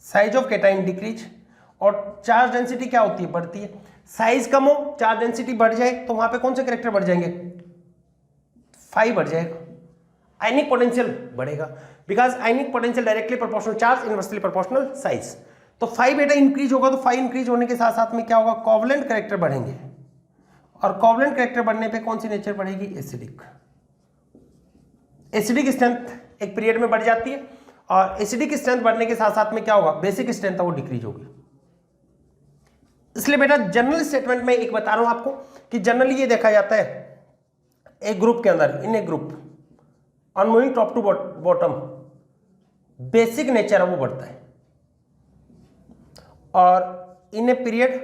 size of cation decrease, और चार्ज डेंसिटी क्या होती है, बढ़ती है। साइज कम हो, चार्ज डेंसिटी बढ़ जाए, तो वहां पे कौन से कैरेक्टर बढ़ जाएंगे, फाई बढ़ जाएगा, आयनिक पोटेंशियल बढ़ेगा, because ionic potential directly proportional charge, inversely proportional size. तो फाई बेटा इंक्रीज होगा, तो फाई इंक्रीज होने के साथ साथ में क्या होगा, कोवलेंट कैरेक्टर बढ़ेंगे, और कोवलेंट कैरेक्टर बढ़ने पे कौन सी नेचर बढ़ेगी, एसिडिक। एसिडिक स्ट्रेंथ एक पीरियड में बढ़ जाती है, और एसिडिक स्ट्रेंथ बढ़ने के साथ साथ में क्या होगा, बेसिक स्ट्रेंथ है वो डिक्रीज होगी। इसलिए बेटा जनरल स्टेटमेंट में एक बता रहा हूं आपको कि जनरली ये देखा जाता है एक ग्रुप के अंदर, in A group on moving top to bottom, basic nature है वो बढ़ता है, और इन ए पीरियड,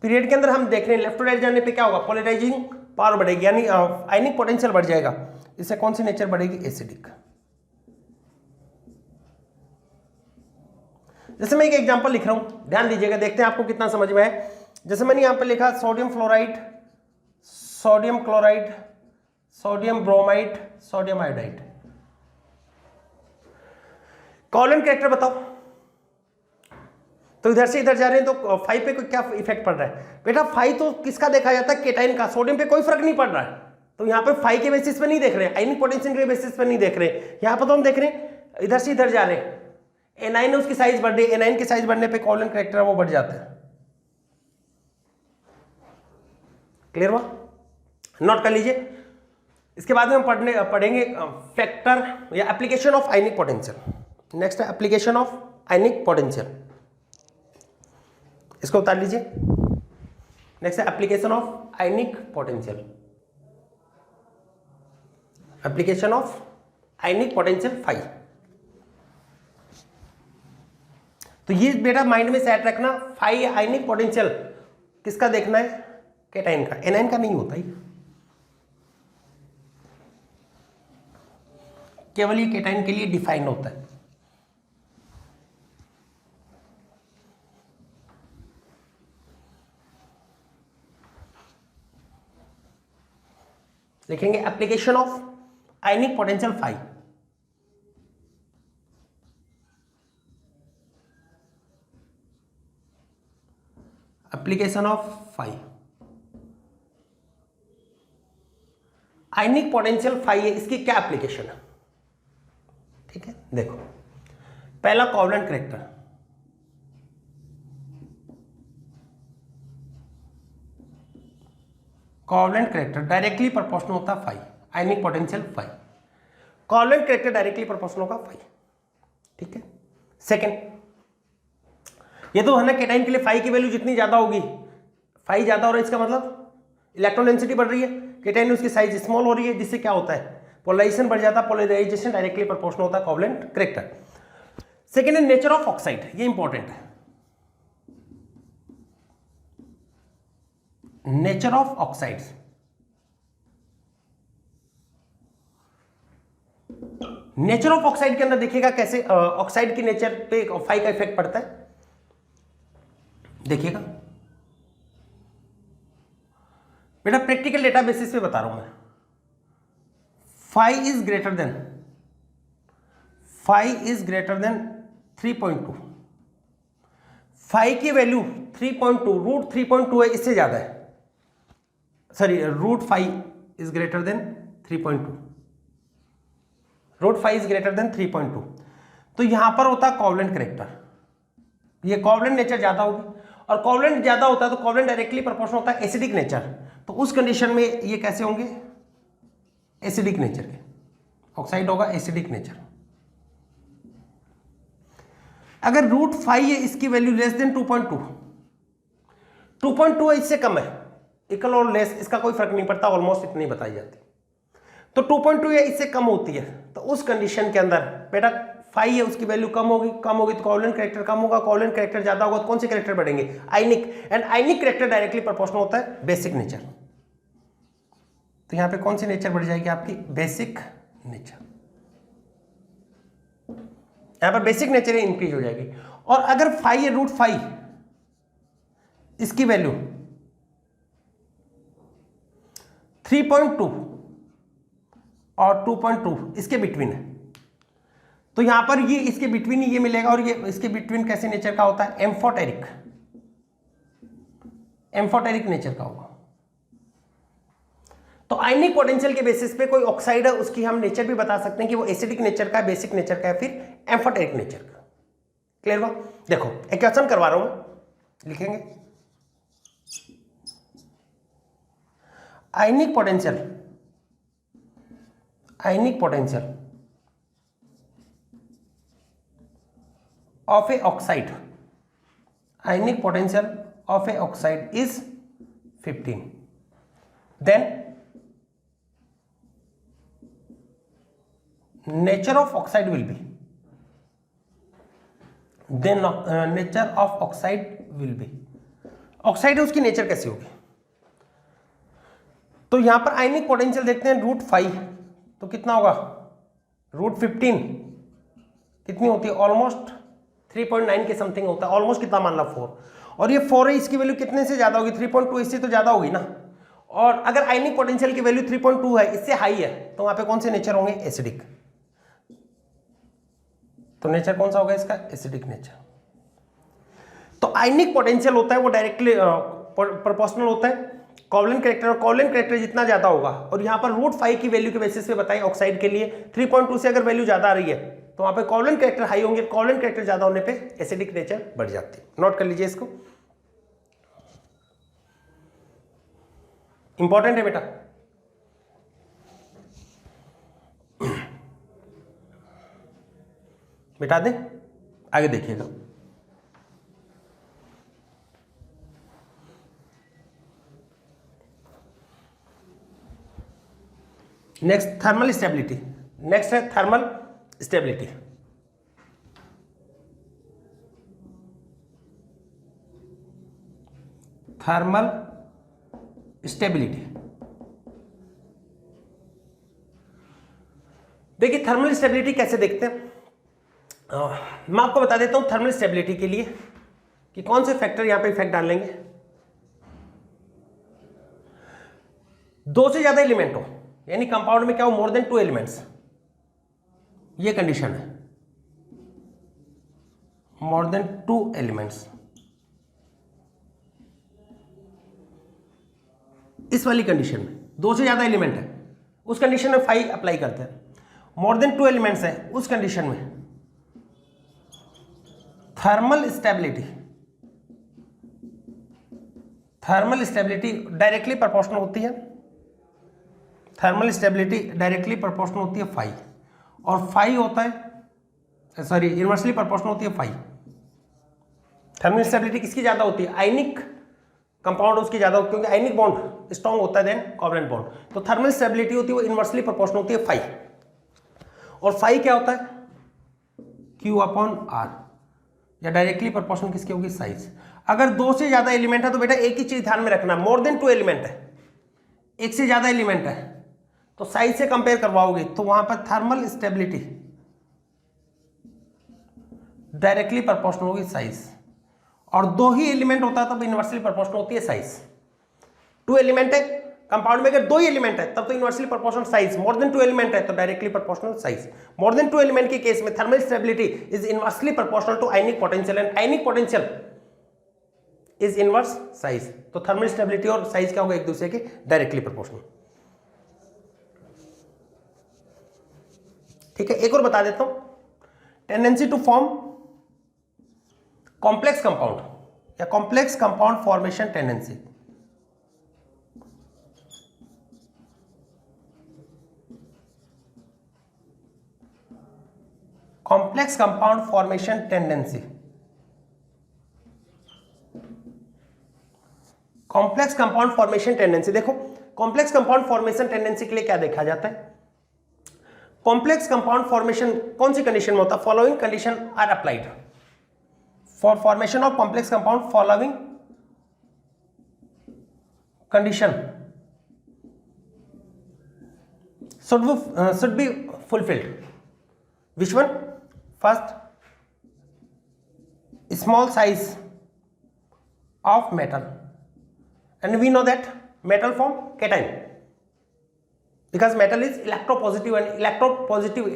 पीरियड के अंदर हम देख रहे हैं लेफ्ट टू राइट जाने पे क्या होगा, पोलराइजिंग पावर बढ़ेगी, यानी आयनिक पोटेंशियल बढ़ जाएगा, इससे कौन सी नेचर बढ़ेगी, एसिडिक। जैसे मैं एक एग्जांपल लिख रहा हूं, ध्यान दीजिएगा, देखते हैं आपको कितना समझ में है। जैसे मैंने यहां पर लिखा sodium fluoride, sodium chloride, sodium bromide, sodium iodide. Covalent character बताओ, तो इधर से इधर जा रहे हैं तो फाई पे क्या इफेक्ट पड़ रहा है बेटा, फाई तो किसका देखा जाता है, केटाइन का, सोडियम पे कोई फर्क नहीं पड़ रहा है, तो यहाँ पे फाई के बेसिस पे नहीं देख रहे हैं, आयनिक पोटेंशियल के बेसिस पे नहीं देख रहे हैं, यहाँ पे तो हम देख रहे हैं इधर से इधर जा रहे हैं, एनाइन उसकी साइज बढ़ रही है, एनाइन की साइज बढ़ने पे कोवलेंट कैरेक्टर वो बढ़ जाता है। क्लियर हुआ, नोट कर लीजिए। इसके बाद में हम पढ़ेंगे फैक्टर या application of ionic potential. Next है एप्लीकेशन ऑफ आयनिक पोटेंशियल, इसको उतार लीजिए। नेक्स्ट है application of ionic potential, application of ionic potential phi. तो ये बेटा माइंड में सेट रखना, फाई आयनिक पोटेंशियल किसका देखना है, केटाइन का, एनाइन का नहीं होता ही, केवल ये केटाइन के लिए डिफाइन होता है। लिखेंगे application of ionic potential phi. Application of phi, ionic potential phi है, इसकी क्या एप्लीकेशन है, ठीक है। देखो पहला covalent character, covalent character directly proportional होता है phi, ionic potential phi, covalent character directly proportional होगा फाई, ठीक है। सेकंड, ये तो है ना केटाइन के लिए फाई की वैल्यू जितनी ज्यादा होगी, फाई ज्यादा हो रहा है, इसका मतलब इलेक्ट्रॉन डेंसिटी बढ़ रही है, केटाइन उसकी साइज स्मॉल हो रही है, जिससे क्या होता है, पोलराइजेशन बढ़ जाता है, पोलराइजेशन डायरेक्टली प्रोपोर्शनल होता है कोवलेंट कैरेक्टर। सेकेंड है नेचर ऑफ ऑक्साइड, ये इंपॉर्टेंट है। Nature of oxides, nature of oxide के अंदर देखिएगा कैसे ऑक्साइड की नेचर पे फाई का इफेक्ट पड़ता है, देखिएगा बेटा प्रैक्टिकल डेटा बेसिस पे बता रहा हूं मैं। Phi is greater than 3.2, phi की वैल्यू 3.2, रूट 3.2 है, इससे ज्यादा है, sorry root phi is greater than 3.2, root phi is greater than 3.2। तो यहां पर होता है कोवलेंट कैरेक्टर, ये कोवलेंट नेचर ज्यादा होगी, और कोवलेंट ज्यादा होता है तो कोवलेंट डायरेक्टली प्रोपोर्शनल होता है एसिडिक नेचर, तो उस कंडीशन में ये कैसे होंगे, एसिडिक नेचर के, ऑक्साइड होगा एसिडिक नेचर। अगर रूट फाई है, इसकी वैल्यू लेस देन 2.2 है, इससे कम है, इक्वल और लेस इसका कोई फर्क नहीं पड़ता, ऑलमोस्ट इतनी बताई जाती, तो 2.2 या इससे कम होती है, तो उस कंडीशन के अंदर बेटा फाई है उसकी वैल्यू कम होगी तो कोवलेंट कैरेक्टर कम होगा, कोवलेंट कैरेक्टर ज्यादा होगा तो कौन से कैरेक्टर बढ़ेंगे, ionic, and ionic character directly proportional होता है बेसिक नेचर, तो यहां पे कौन सी नेचर बढ़ जाएगी आपकी, बेसिक नेचर, यहां पर बेसिक नेचर इंक्रीज हो जाएगी। और अगर फाई है रूट फाई, इसकी वैल्यू 3.2 और 2.2 इसके बिटवीन है, तो यहां पर ये इसके बिटवीन ये मिलेगा, और ये इसके बिटवीन कैसे नेचर का होता है, एम्फोटेरिक नेचर का होगा। तो आयनिक पोटेंशियल के बेसिस पे कोई ऑक्साइड है उसकी हम नेचर भी बता सकते हैं कि वो एसिडिक नेचर का है, बेसिक नेचर का है, फिर एम्फोटेरिक नेचर का। क्लियर हुआ? देखो एक क्वेश्चन करवा रहा हूं, लिखेंगे आयनिक potential of a oxide, ionic potential of a oxide is 15, then nature of oxide will be, oxide है उसकी नेचर कैसी होगी, तो यहां पर आयनिक पोटेंशियल देखते हैं रूट 5, तो कितना होगा, रूट 15 कितनी होती है, ऑलमोस्ट 3.9 के समथिंग होता है, ऑलमोस्ट कितना मान ला 4, और ये 4 है, इसकी वैल्यू कितने से ज्यादा होगी, 3.2, इससे तो ज्यादा होगी ना, और अगर आयनिक पोटेंशियल की वैल्यू 3.2 है, इससे हाई है, तो वहां पे कौन से नेचर होंगे, एसिडिक, तो नेचर कौन सा होगा इसका, एसिडिक नेचर। तो आयनिक पोटेंशियल होता है वो डायरेक्टली प्रोपोर्शनल होता है कोवलेंट कैरेक्टर, और कोवलेंट कैरेक्टर जितना ज्यादा होगा, और यहाँ पर रूट 5 की वैल्यू के बेसिस पे बताएं ऑक्साइड के लिए 3.2 से अगर वैल्यू ज्यादा आ रही है तो वहां पे कोवलेंट कैरेक्टर हाई होंगे, कोवलेंट कैरेक्टर ज्यादा होने पे एसिडिक नेचर बढ़ जाती है। नोट कर लीजिए इसको, इंपॉर्टेंट है बेटा। बिठा दें, आगे देखिएगा। नेक्स्ट थर्मल स्टेबिलिटी, नेक्स्ट है थर्मल स्टेबिलिटी। थर्मल स्टेबिलिटी, देखिए थर्मल स्टेबिलिटी कैसे देखते हैं, मैं आपको बता देता हूं थर्मल स्टेबिलिटी के लिए कि कौन से फैक्टर यहां पे इफेक्ट डालेंगे। दो से ज्यादा एलिमेंट हो, यानी कंपाउंड में क्या हो, मोर देन 2 एलिमेंट्स, ये कंडीशन है, मोर देन 2 एलिमेंट्स, इस वाली कंडीशन में 2 से ज्यादा एलिमेंट है, उस कंडीशन में 5 अप्लाई करते हैं। मोर देन 2 एलिमेंट्स है, उस कंडीशन में थर्मल स्टेबिलिटी डायरेक्टली प्रोपोर्शनल होती है, थर्मल स्टेबिलिटी डायरेक्टली प्रोपोर्शनल होती है 5, और 5 होता है, सॉरी इनवर्सली प्रोपोर्शनल होती है 5। थर्मल स्टेबिलिटी किसकी ज्यादा होती है, आयनिक कंपाउंड उसकी ज्यादा होती है, क्योंकि आयनिक बॉन्ड स्ट्रॉन्ग होता है देन कोवलेंट बॉन्ड। तो थर्मल स्टेबिलिटी होती है वो इनवर्सली प्रोपोर्शनल होती है फाई, और फाई क्या होता है Q/R, या डायरेक्टली प्रोपोर्शनल किसकी होगी साइज। अगर दो से ज्यादा एलिमेंट है तो बेटा एक ही चीज ध्यान में रखना, मोर देन 2 एलिमेंट है, एक से ज्यादा एलिमेंट है तो साइज से कंपेयर करवाओगे तो वहां पर थर्मल स्टेबिलिटी डायरेक्टली प्रोपोर्शनल होगी साइज, और दो ही एलिमेंट होता है तब इनवर्सली प्रोपोर्शनल होती है साइज। 2 एलिमेंट है कंपाउंड में, अगर 2 एलिमेंट है तब तो inversely proportional size, more than 2 element है तो directly proportional size. More than 2 element के केस में thermal stability is inversely proportional to ionic potential, and ionic potential is inverse size. तो थर्मल स्टेबिलिटी और साइज क्या होगा एक दूसरे के डायरेक्टली प्रोपोर्शनल। ठीक है, एक और बता देता हूं, tendency to form complex compound या complex compound formation tendency. Complex compound formation tendency, complex compound formation tendency. देखो कॉम्प्लेक्स कंपाउंड फॉर्मेशन टेंडेंसी के लिए क्या देखा जाता है, कॉम्प्लेक्स कंपाउंड फॉर्मेशन कौन सी कंडीशन में होता है, following condition are applied for formation of complex compound, following condition should be fulfilled. Which one? First, small size of metal, and we know that metal form cation because metal is electropositive, and electropositive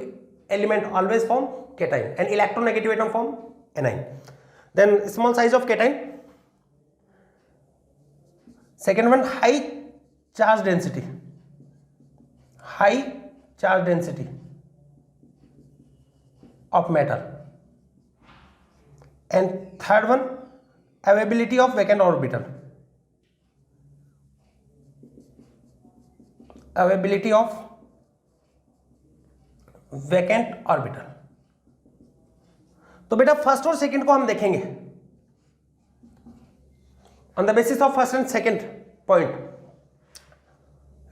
element always form cation, and electronegative atom form anion. Then small size of cation. Second one, high charge density, high charge density of metal, and third one, availability of vacant orbital, availability of vacant orbital। तो बेटा first और second को हम देखेंगे on the basis of first and second point.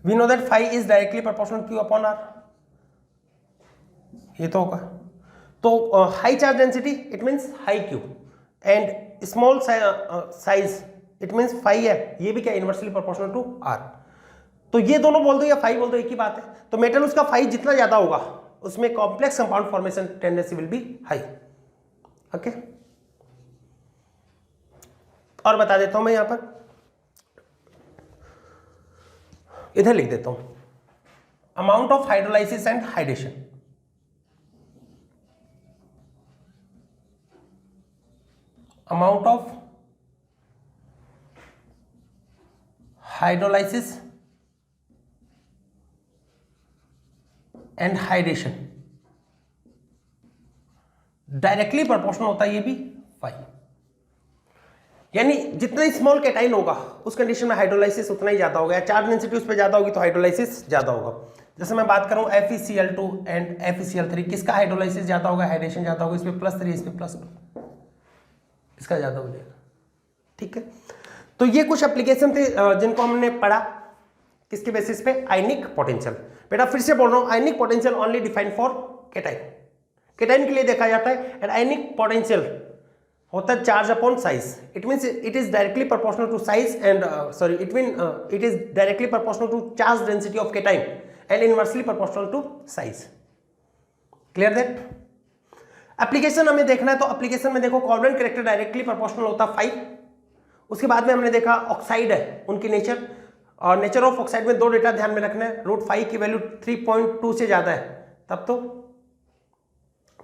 We know that phi is directly proportional Q/R, ये तो होगा। तो high charge density it means high Q, and small size it means phi है, ये भी क्या इनवर्सली प्रोपोर्शनल टू R। तो ये दोनों बोल दो या फाई बोल दो, एक ही बात है। तो मेटल उसका फाई जितना ज्यादा होगा उसमें complex compound formation tendency will be high. Okay, और बता देता हूं मैं यहां पर, इधर लिख देता हूं, amount of hydrolysis and hydration. Amount of hydrolysis and hydration directly proportional होता है ये भी फाई, यानी जितना स्मॉल कैटाइन होगा उस कंडीशन में हाइड्रोलाइसिस उतना ही ज्यादा होगा, चार्ज डेंसिटी उस पर ज्यादा होगी तो हाइड्रोलाइसिस ज्यादा होगा। जैसे मैं बात करूं FeCl2 एंड FeCl3, किसका हाइड्रोलाइसिस ज्यादा होगा, हाइड्रेशन ज्यादा होगा, इसमें +3 इसमें +2, इसका ज्यादा हो जाएगा। ठीक है, तो ये कुछ एप्लीकेशन थे जिनको हमने पढ़ा किसके बेसिस पे, आयनिक पोटेंशियल। बेटा फिर से बोल रहा हूं, ionic potential only defined for cation, cation के लिए देखा जाता है, एंड आयनिक पोटेंशियल होता है charge upon size. It means it is directly proportional to size and sorry it is directly proportional to charge density of cation and inversely proportional to size. Clear that? Application हमें देखना है, तो application में देखो covalent character directly proportional होता है 5। उसके बाद में हमने देखा ऑक्साइड है उनकी नेचर, और नेचर ऑफ ऑक्साइड में 2 डेटा ध्यान में रखना है, √5 की वैल्यू 3.2 से ज्यादा है तब तो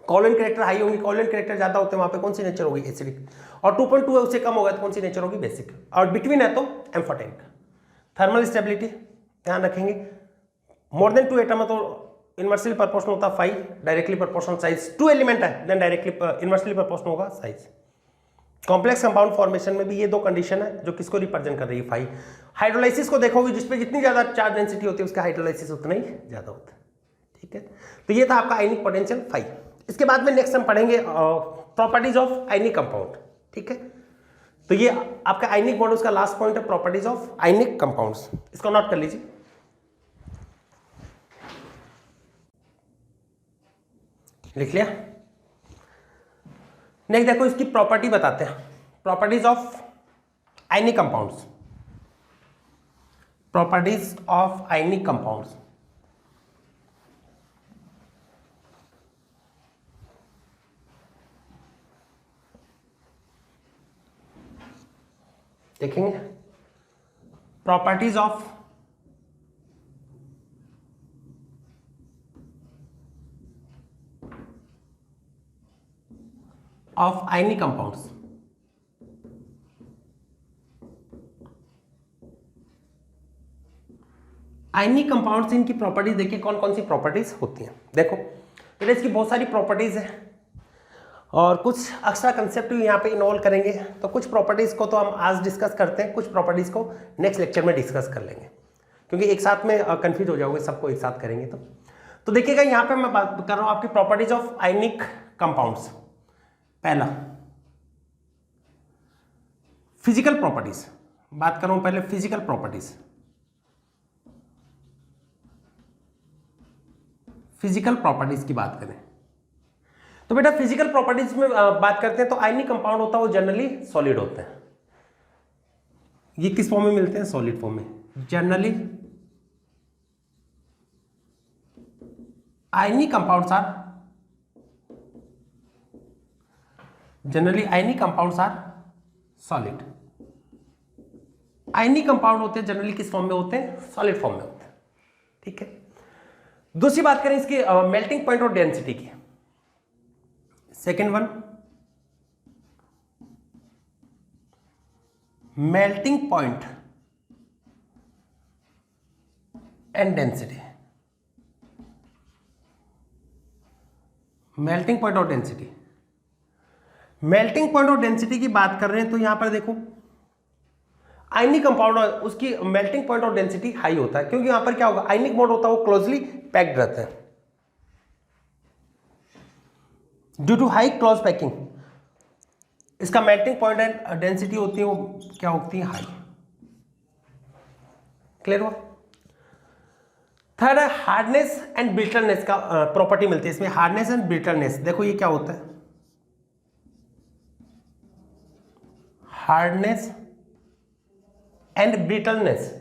कोवलेंट कैरेक्टर हाई होंगी, कोवलेंट कैरेक्टर ज्यादा होते हैं वहां पे कौन सी नेचर होगी, एसिडिक, और 2.2 है उससे कम होगा तो कौन सी नेचर होगी, बेसिक, और बिटवीन है तो एम्फोटेरिक। थर्मल स्टेबिलिटी ध्यान रखेंगे, मोर देन 2 एटम है तो इनवर्सली प्रोपोर्शनल होता है 5, डायरेक्टली प्रोपोर्शनल साइज, 2 एलिमेंट है देन डायरेक्टली इनवर्सली प्रोपोर्शनल होगा साइज। कॉम्प्लेक्स कंपाउंड फॉर्मेशन में भी ये 2 कंडीशन है जो किसको रिप्रेजेंट कर रही है, 5। हाइड्रोलाइसिस को देखोगे जिसपे जितनी ज्यादा चार्ज डेंसिटी होती है उसका हाइड्रोलाइसिस उतना ही ज्यादा होता है। ठीक है, तो ये था आपका आयनिक पोटेंशियल 5। इसके बाद में नेक्स्ट हम पढ़ेंगे प्रॉपर्टीज ऑफ आयनिक कंपाउंड। ठीक है, तो ये आपका आयनिक बॉन्ड का लास्ट पॉइंट है, प्रॉपर्टीज ऑफ आयनिक कंपाउंड्स। इसको नोट कर लीजिए। लिख लिया। नेक्स्ट देखो इसकी प्रॉपर्टी बताते हैं, properties of ionic compounds. Properties of ionic compounds. देखेंगे properties of ionic compounds. Ionic compounds, इनकी प्रॉपर्टीज देखिए कौन कौन सी प्रॉपर्टीज होती हैं। देखो बेटा इसकी बहुत सारी प्रॉपर्टीज है और कुछ एक्स्ट्रा कंसेप्ट भी यहाँ पे इन्वॉल्व करेंगे। तो कुछ प्रॉपर्टीज को तो हम आज डिस्कस करते हैं, कुछ प्रॉपर्टीज को नेक्स्ट लेक्चर में डिस्कस कर लेंगे, क्योंकि एक साथ में कंफ्यूज हो जाओगे, सबको एक साथ करेंगे तो देखिएगा यहाँ पे मैं बात कर रहा हूँ आपकी प्रॉपर्टीज ऑफ आयनिक कंपाउंड्स। पहला फिजिकल प्रॉपर्टीज, बात कर रहा हूँ पहले फिजिकल प्रॉपर्टीज। फिजिकल प्रॉपर्टीज की बात करें तो बेटा फिजिकल प्रॉपर्टीज में बात करते हैं तो आयनिक कंपाउंड होता है वो जनरली सॉलिड होते हैं। ये किस फॉर्म में मिलते हैं? सॉलिड फॉर्म में। Generally ionic compounds are solid. Ionic compound होते हैं जनरली किस फॉर्म में होते हैं? सॉलिड फॉर्म में होते हैं। ठीक है। दूसरी बात करें इसकी मेल्टिंग पॉइंट और डेंसिटी की। Second one, melting point and density. Melting point और डेंसिटी। मेल्टिंग पॉइंट और डेंसिटी की बात कर रहे हैं तो यहां पर देखो आयनिक कंपाउंड उसकी मेल्टिंग पॉइंट और डेंसिटी हाई होता है, क्योंकि यहां पर क्या होगा, आयनिक बॉन्ड होता है वो क्लोजली पैक्ड रहता है। Due to high close packing इसका मेल्टिंग पॉइंट एंड डेंसिटी होती है वो क्या होती है? हाई। क्लियर हुआ? थर्ड है हार्डनेस एंड ब्रिटलनेस का प्रॉपर्टी मिलती है इसमें। हार्डनेस एंड ब्रिटलनेस, देखो ये क्या होता है? Hardness and brittleness.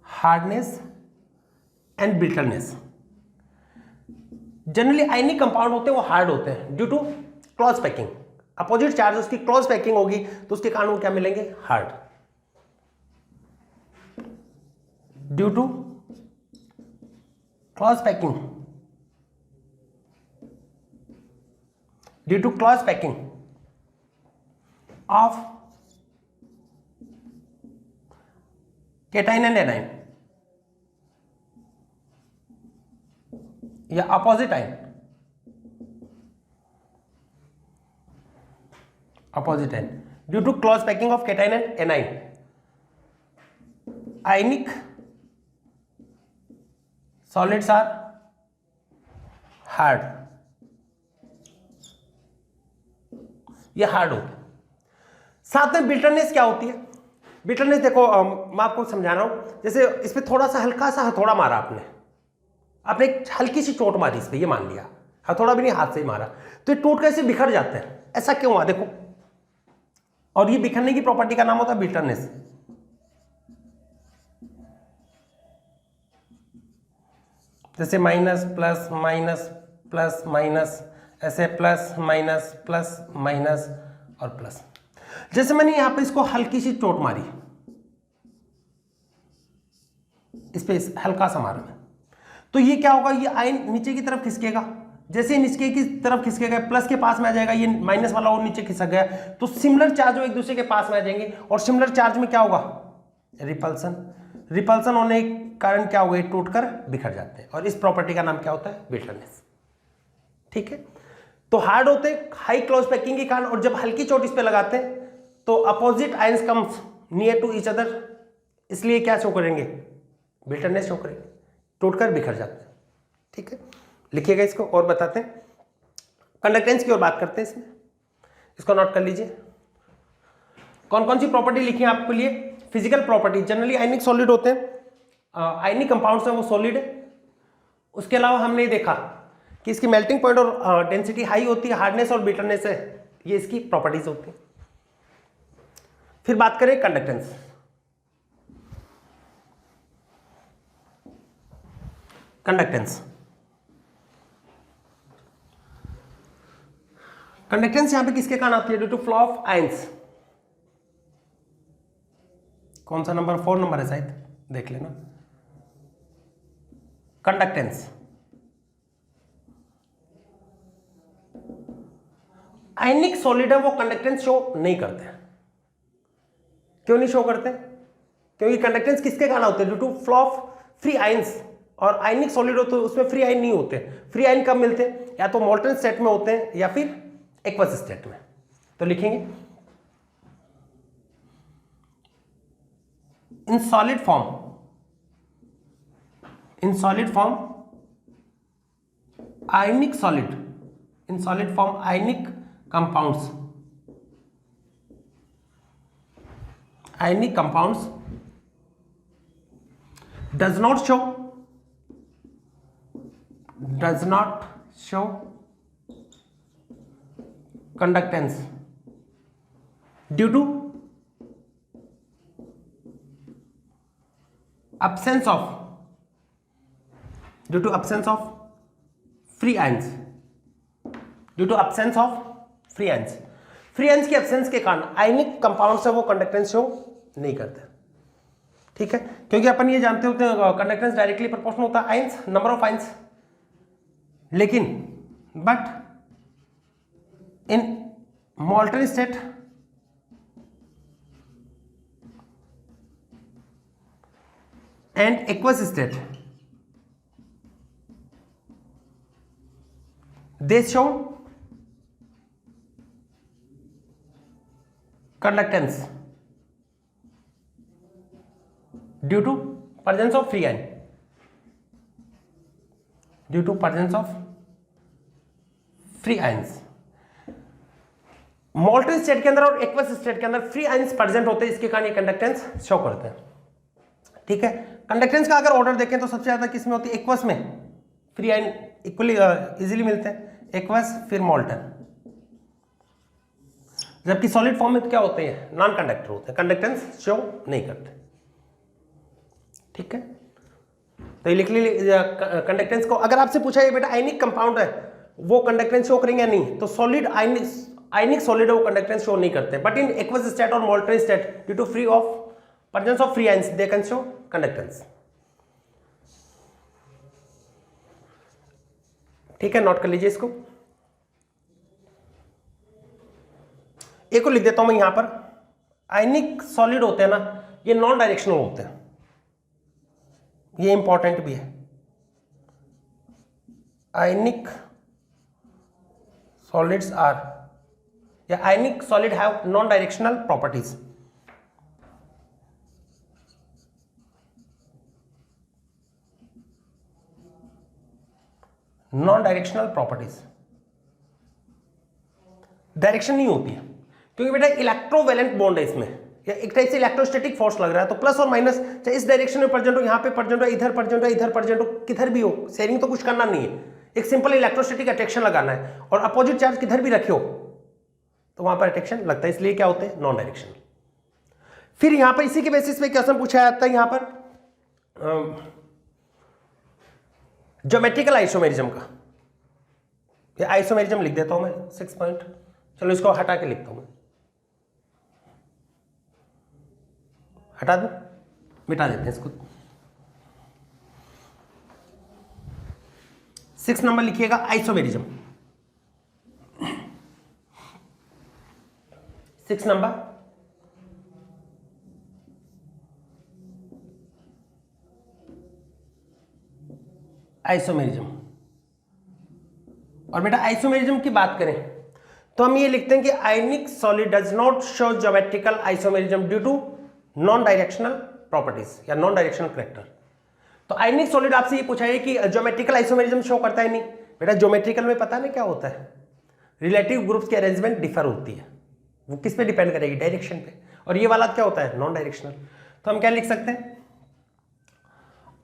Hardness and brittleness. Generally ionic compound होते हैं वो हार्ड होते हैं due to close packing. Opposite charge उसकी क्लोज पैकिंग होगी तो उसके कारण वो क्या मिलेंगे? Hard. Due to close packing, due to close packing of cation and anion या opposite ion, opposite ion, due to close packing of cation and anion, ionic solids are hard. ये hard होते हैं। साथ में बिटरनेस क्या होती है? Bitterness देखो मैं आपको समझा रहा हूं, जैसे इस पे थोड़ा सा हल्का सा हथौड़ा मारा आपने एक हल्की सी चोट मारी इस पे, ये मान लिया, हथौड़ा भी नहीं हाथ से ही मारा, तो ये टूट कैसे बिखर जाते हैं। ऐसा क्यों हुआ देखो, और ये बिखरने की प्रॉपर्टी का नाम होता है बिटरनेस। जैसे minus plus minus plus minus, ऐसे प्लस माइनस और प्लस। जैसे मैंने यहां पे इसको हल्की सी चोट मारी, इस पे हल्का सा मारा, तो ये क्या होगा, ये आयन नीचे की तरफ खिसकेगा। जैसे नीचे की तरफ खिसकेगा प्लस के पास में आ जाएगा, ये माइनस वाला और नीचे खिसक गया, तो सिमिलर चार्ज एक दूसरे के पास में आ जाएंगे और सिमिलर चार्ज में क्या होगा? रिपल्सन। रिपल्सन होने के कारण क्या होगा? ये टूटकर बिखर जाते हैं और इस प्रॉपर्टी का नाम क्या होता है? बिटरनेस। ठीक है। तो हार्ड होते हैं हाई क्लोज पैकिंग के कारण, और जब हल्की चोट इस पे लगाते हैं तो opposite ions comes near to each other, इसलिए क्या शो करेंगे? बिटरनेस शो करेंगे, टूटकर बिखर जाते हैं। ठीक है, लिखिएगा इसको और बताते हैं। कंडक्टेंस की ओर बात करते हैं इसमें, इसको नोट कर लीजिए। कौन कौन सी प्रॉपर्टी लिखी है आपके लिए? फिजिकल प्रॉपर्टी, जनरली आयनिक सॉलिड होते हैं, आयनिक कंपाउंड्स हैं वो सॉलिड है। उसके अलावा हमने ये देखा कि इसकी मेल्टिंग पॉइंट और डेंसिटी हाई होती है, हार्डनेस और बिटरनेस है, ये इसकी प्रॉपर्टीज होती है। फिर बात करें कंडक्टेंस। कंडक्टेंस कंडक्टेंस यहां पे किसके कारण आती है? Due to flow of ions. कौन सा नंबर? 4 नंबर है शायद, देख लेना। कंडक्टेंस, आयनिक सॉलिड है वो कंडक्टेंस शो नहीं करते। क्यों नहीं शो करते? क्योंकि कंडक्टेंस किसके कारण होते हैं? Due to flow of free ions. और आयनिक सॉलिड हो तो उसमें फ्री आयन नहीं होते। फ्री आयन कब मिलते हैं? या तो मोल्टन स्टेट में होते हैं या फिर एक्वस स्टेट में। तो लिखेंगे in solid form ionic solid, in solid form ionic compounds, ionic compounds does not show conductance due to absence of free ions, free ions की एब्सेंस के कारण आयनिक कंपाउंड्स है वो कंडक्टेंस शो नहीं करते। ठीक है, क्योंकि अपन ये जानते होते हैं कंडक्टेंस डायरेक्टली प्रोपोर्शनल होता है आयंस, नंबर ऑफ आयंस। लेकिन but in molten state and aqueous state they show conductance due to presence of free ion, due to presence of free ions. Molten state के अंदर और aqueous state के अंदर free ions present होते हैं, इसके कारण ये कंडक्टेंस शो करते हैं। ठीक है, कंडक्टेंस का अगर ऑर्डर देखें तो सबसे ज्यादा किसमें होती है? एक्वस में फ्री आयन इक्वली इजीली मिलते हैं, एक्वस फिर मोल्टन। जबकि सॉलिड फॉर्म में क्या होते हैं? नॉन कंडक्टर होते हैं, कंडक्टेंस शो नहीं करते। ठीक है, तो ये लिख लीजिए कंडक्टेंस को। अगर आपसे पूछा ये बेटा आयनिक कंपाउंड है वो कंडक्टेंस शो करेंगे या नहीं, तो सॉलिड आयनिक सॉलिड है वो कंडक्टेंस शो नहीं करते, बट इन एक्वस स्टेट और molten state due to presence of free ions they can show conductance. ठीक है, नोट कर लीजिए इसको। एक को लिख देता हूं मैं यहां पर। आयनिक सॉलिड होते हैं ना, ये नॉन डायरेक्शनल होते हैं, ये इंपॉर्टेंट भी है। आयनिक सॉलिड्स आर, या आयनिक solid have non directional properties. Non directional properties, direction नहीं होती है क्योंकि बेटा इलेक्ट्रोवैलेंट बॉन्ड है इसमें, या एक टाइप से इलेक्ट्रोस्टैटिक फोर्स लग रहा है, तो प्लस और माइनस चाहे इस डायरेक्शन में प्रेजेंट हो, यहाँ पे प्रेजेंट हो, इधर प्रेजेंट हो, इधर प्रेजेंट हो, किधर भी हो, शेयरिंग तो कुछ करना नहीं है, एक सिंपल इलेक्ट्रोस्टैटिक अट्रैक्शन लगाना है। और अपोजिट चार्ज किधर भी रखे हो तो वहां पर अट्रैक्शन लगता है, इसलिए क्या होते हैं? Non direction. फिर यहां पर इसी के बेसिस पे क्वेश्चन पूछा जाता है यहां पर ज्योमेट्रिकल आइसोमेरिज्म का। ये आइसोमेरिज्म लिख देता हूं मैं 6 पॉइंट, चलो इसको हटा के लिखता हूं मैं, हटा दो, मिटा देते हैं इसको। 6 नंबर लिखिएगा आइसोमेरिज्म। 6 number isomerism. और बेटा आइसोमेरिज्म की बात करें तो हम ये लिखते हैं कि ionic solid does not show geometrical isomerism due to non directional properties या नॉन डायरेक्शनल कैरेक्टर। तो आयनिक सॉलिड आपसे ये पूछा है कि ज्योमेट्रिकल आइसोमेरिज्म शो करता है नहीं। बेटा ज्योमेट्रिकल में पता नहीं क्या होता है, रिलेटिव ग्रुप्स की अरेंजमेंट डिफर होती है, वो किस पे डिपेंड करेगी, डायरेक्शन पे। और ये वाला क्या होता है, नॉन डायरेक्शनल। तो हम क्या लिख सकते हैं,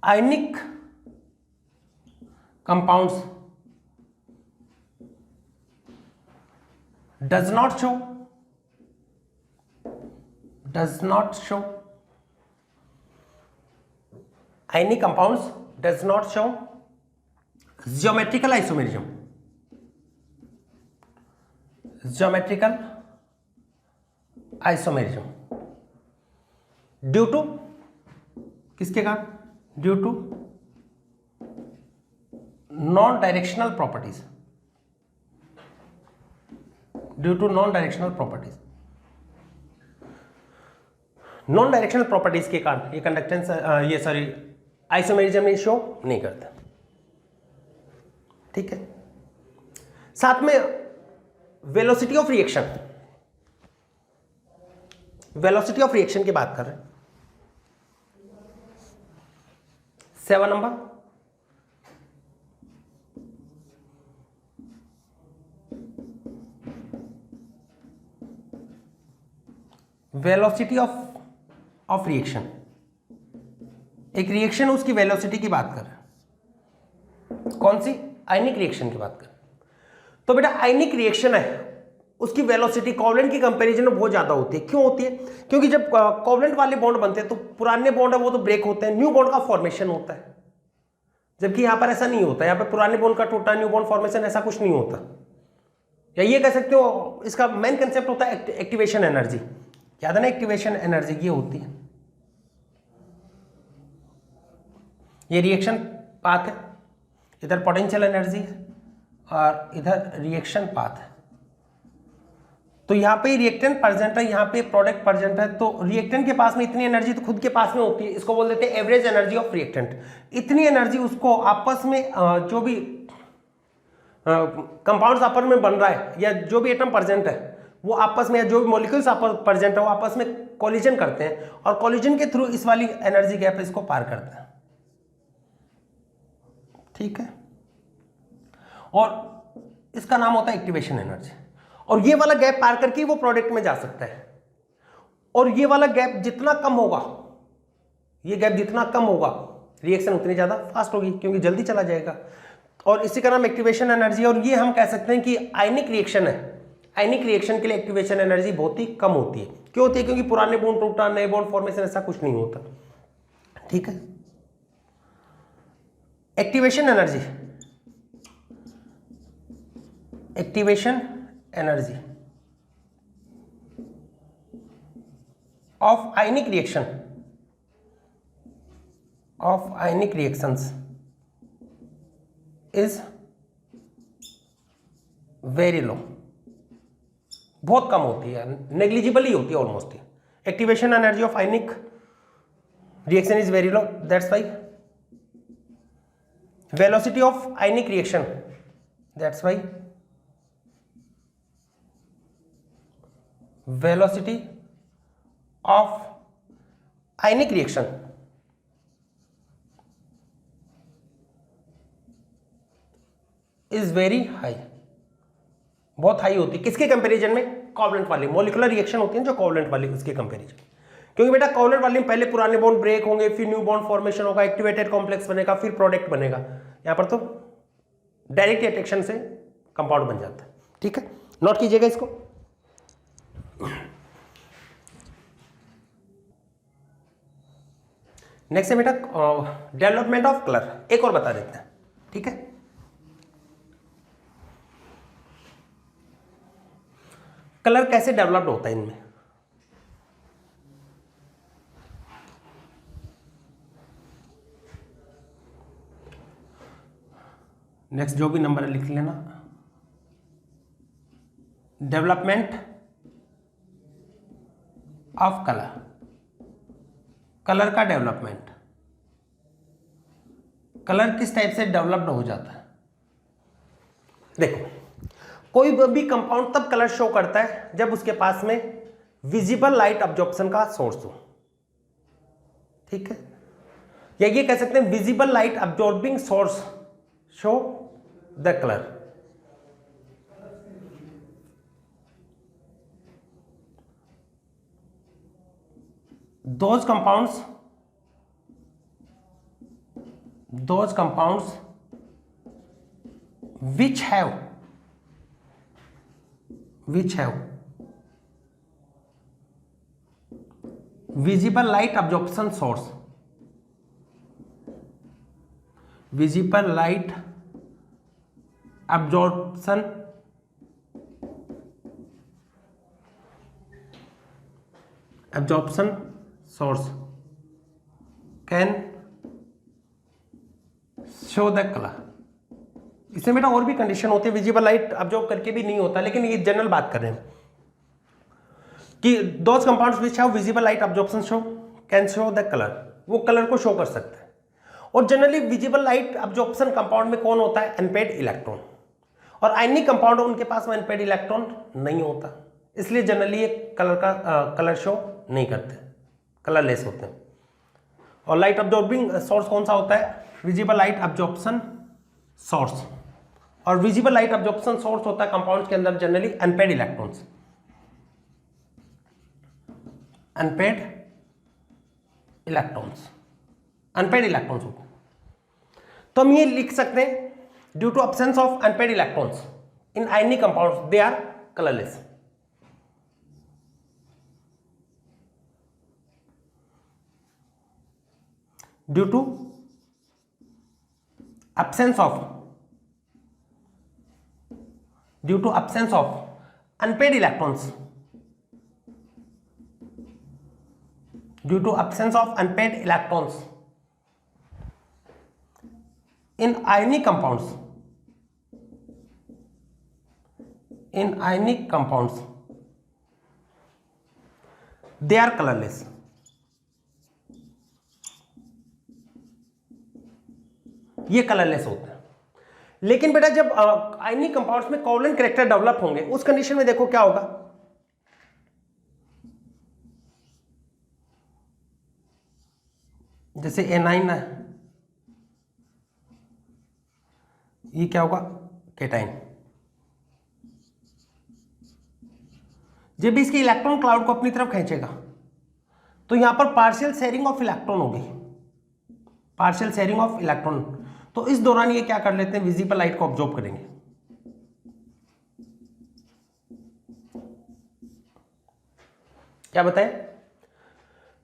ionic compounds does not show ionic compounds does not show geometrical isomerism due to किसके कारण, due to non directional properties, due to non directional properties. Non directional properties के कारण ये कंडक्टेंस आइसोमेरिज्म नहीं शो नहीं करता। ठीक है, साथ में velocity of reaction, velocity of reaction की बात कर रहे हैं। 7 नंबर, वेलोसिटी ऑफ रिएक्शन। एक रिएक्शन उसकी वेलोसिटी की बात कर रहे हैं, कौन सी, आयनिक रिएक्शन की बात कर रहे हैं। तो बेटा आयनिक रिएक्शन है, उसकी वेलोसिटी कोवलेंट की कंपैरिजन में बहुत ज्यादा होती है। क्यों होती है, क्योंकि जब कोवलेंट वाले बॉन्ड बनते हैं तो पुराने बॉन्ड है वो तो ब्रेक होते हैं, न्यू बॉन्ड का फॉर्मेशन होता है, जबकि यहां पर ऐसा नहीं होता। यहां पर पुराने बॉन्ड का टूटा, न्यू बॉन्ड फॉर्मेशन, ऐसा कुछ नहीं होता। या ये कह सकते हो इसका मेन कंसेप्ट होता है एक्टिवेशन एनर्जी, याद है ना, एक्टिवेशन एनर्जी ये होती है। ये रिएक्शन पाथ है, इधर पोटेंशियल एनर्जी है और इधर रिएक्शन पाथ है। तो यहाँ पे रिएक्टेंट प्रेजेंट है, यहाँ पे प्रोडक्ट प्रेजेंट है, तो रिएक्टेंट के पास में इतनी एनर्जी तो खुद के पास में होती है, इसको बोल देते हैं एवरेज एनर्जी ऑफ रिएक्टेंट। इतनी एनर्जी उसको आपस में जो भी कंपाउंड्स आपस में बन रहा है या जो भी एटम प्रेजेंट है वो आपस में, जो भी मॉलिक्यूल्स आपस प्रेजेंट है वो आपस में कोलिजन करते हैं और कोलिजन के थ्रू इस वाली एनर्जी गैप इसको पार करते हैं। ठीक है, और इसका नाम होता है एक्टिवेशन एनर्जी। और ये वाला गैप पार करके वो प्रोडक्ट में जा सकता है। और ये वाला गैप जितना कम होगा, ये गैप जितना कम होगा, रिएक्शन उतनी ज्यादा फास्ट होगी क्योंकि जल्दी चला जाएगा। और इसी का नाम एक्टिवेशन एनर्जी। और ये हम कह सकते हैं कि आयनिक रिएक्शन है, आयनिक रिएक्शन के लिए एक्टिवेशन एनर्जी बहुत ही कम होती है। क्यों होती है, क्योंकि पुराने बॉन्ड टूटा, नए बॉन्ड फॉर्मेशन, ऐसा कुछ नहीं होता। ठीक है, activation energy, activation energy of ionic reaction, of ionic reactions is very low, बहुत कम होती है, नेग्लिजिबल ही होती है almost. Activation energy of ionic reaction is very low, that's why velocity of ionic reaction, that's why velocity of ionic reaction is very high, बहुत high होती है। किसके comparison में, कोवलेंट वाली मॉलिक्यूलर रिएक्शन होती है जो कोवलेंट वाली, उसके कंपैरिजन। क्योंकि बेटा कोवलेंट वाली में पहले पुराने बॉन्ड ब्रेक होंगे, फिर न्यू बॉन्ड फॉर्मेशन होगा, एक्टिवेटेड कॉम्प्लेक्स बनेगा, फिर प्रोडक्ट बनेगा। यहां पर तो डायरेक्ट अट्रैक्शन से कंपाउंड बन जाता है। ठीक है, नोट कीजिएगा इसको। नेक्स्ट है बेटा डेवलपमेंट ऑफ कलर, एक और बता देते हैं। ठीक है, कलर कैसे डेवलप्ड होता है इनमें। नेक्स्ट जो भी नंबर है लिख लेना। डेवलपमेंट ऑफ कलर, कलर का डेवलपमेंट, कलर किस टाइप से डेवलप्ड हो जाता है। देखो, कोई भी कंपाउंड तब कलर शो करता है जब उसके पास में विजिबल लाइट अब्जॉर्प्शन का सोर्स हो। ठीक है, या ये कह सकते हैं visible light absorbing source show the colour. those compounds which have visible light absorption source, visible light absorption source can show the color। इसमें बेटा और भी कंडीशन होती है, विजिबल लाइट अब्जॉर्ब करके भी नहीं होता, लेकिन ये जनरल बात कर रहे हैं कि those compounds which have visible light absorption show can show the colour, वो कलर को शो कर सकते हैं। और generally visible light absorption compound में कौन होता है? Unpaired electron. और आयनिक कंपाउंड उनके पास में अनपेड इलेक्ट्रॉन नहीं होता, इसलिए जनरली ये कलर शो नहीं करते, कलरलेस होते हैं। और लाइट अब्जॉर्बिंग सोर्स कौन सा होता है? Visible light absorption source. और विजिबल लाइट अब्जॉर्प्शन सोर्स होता है कंपाउंड्स के अंदर generally unpaired electrons, unpaired electrons होते हैं। तो हम ये लिख सकते हैं due to absence of unpaired electrons in ionic compounds they are colourless. Due to absence of unpaired electrons, in ionic compounds, they are colorless। ये कलरलेस होते हैं। लेकिन बेटा जब आयनिक कंपाउंड्स में कोवलेंट कैरेक्टर डेवलप होंगे उस कंडीशन में देखो क्या होगा, जैसे एनाइन है, ये क्या होगा? केटाइन। जब भी इसके इलेक्ट्रॉन क्लाउड को अपनी तरफ खींचेगा तो यहां पर पार्शियल शेयरिंग ऑफ इलेक्ट्रॉन होगी, पार्शियल शेयरिंग ऑफ इलेक्ट्रॉन। तो इस दौरान ये क्या कर लेते हैं? विजिबल लाइट को ऑब्जॉर्ब करेंगे। क्या बताएं?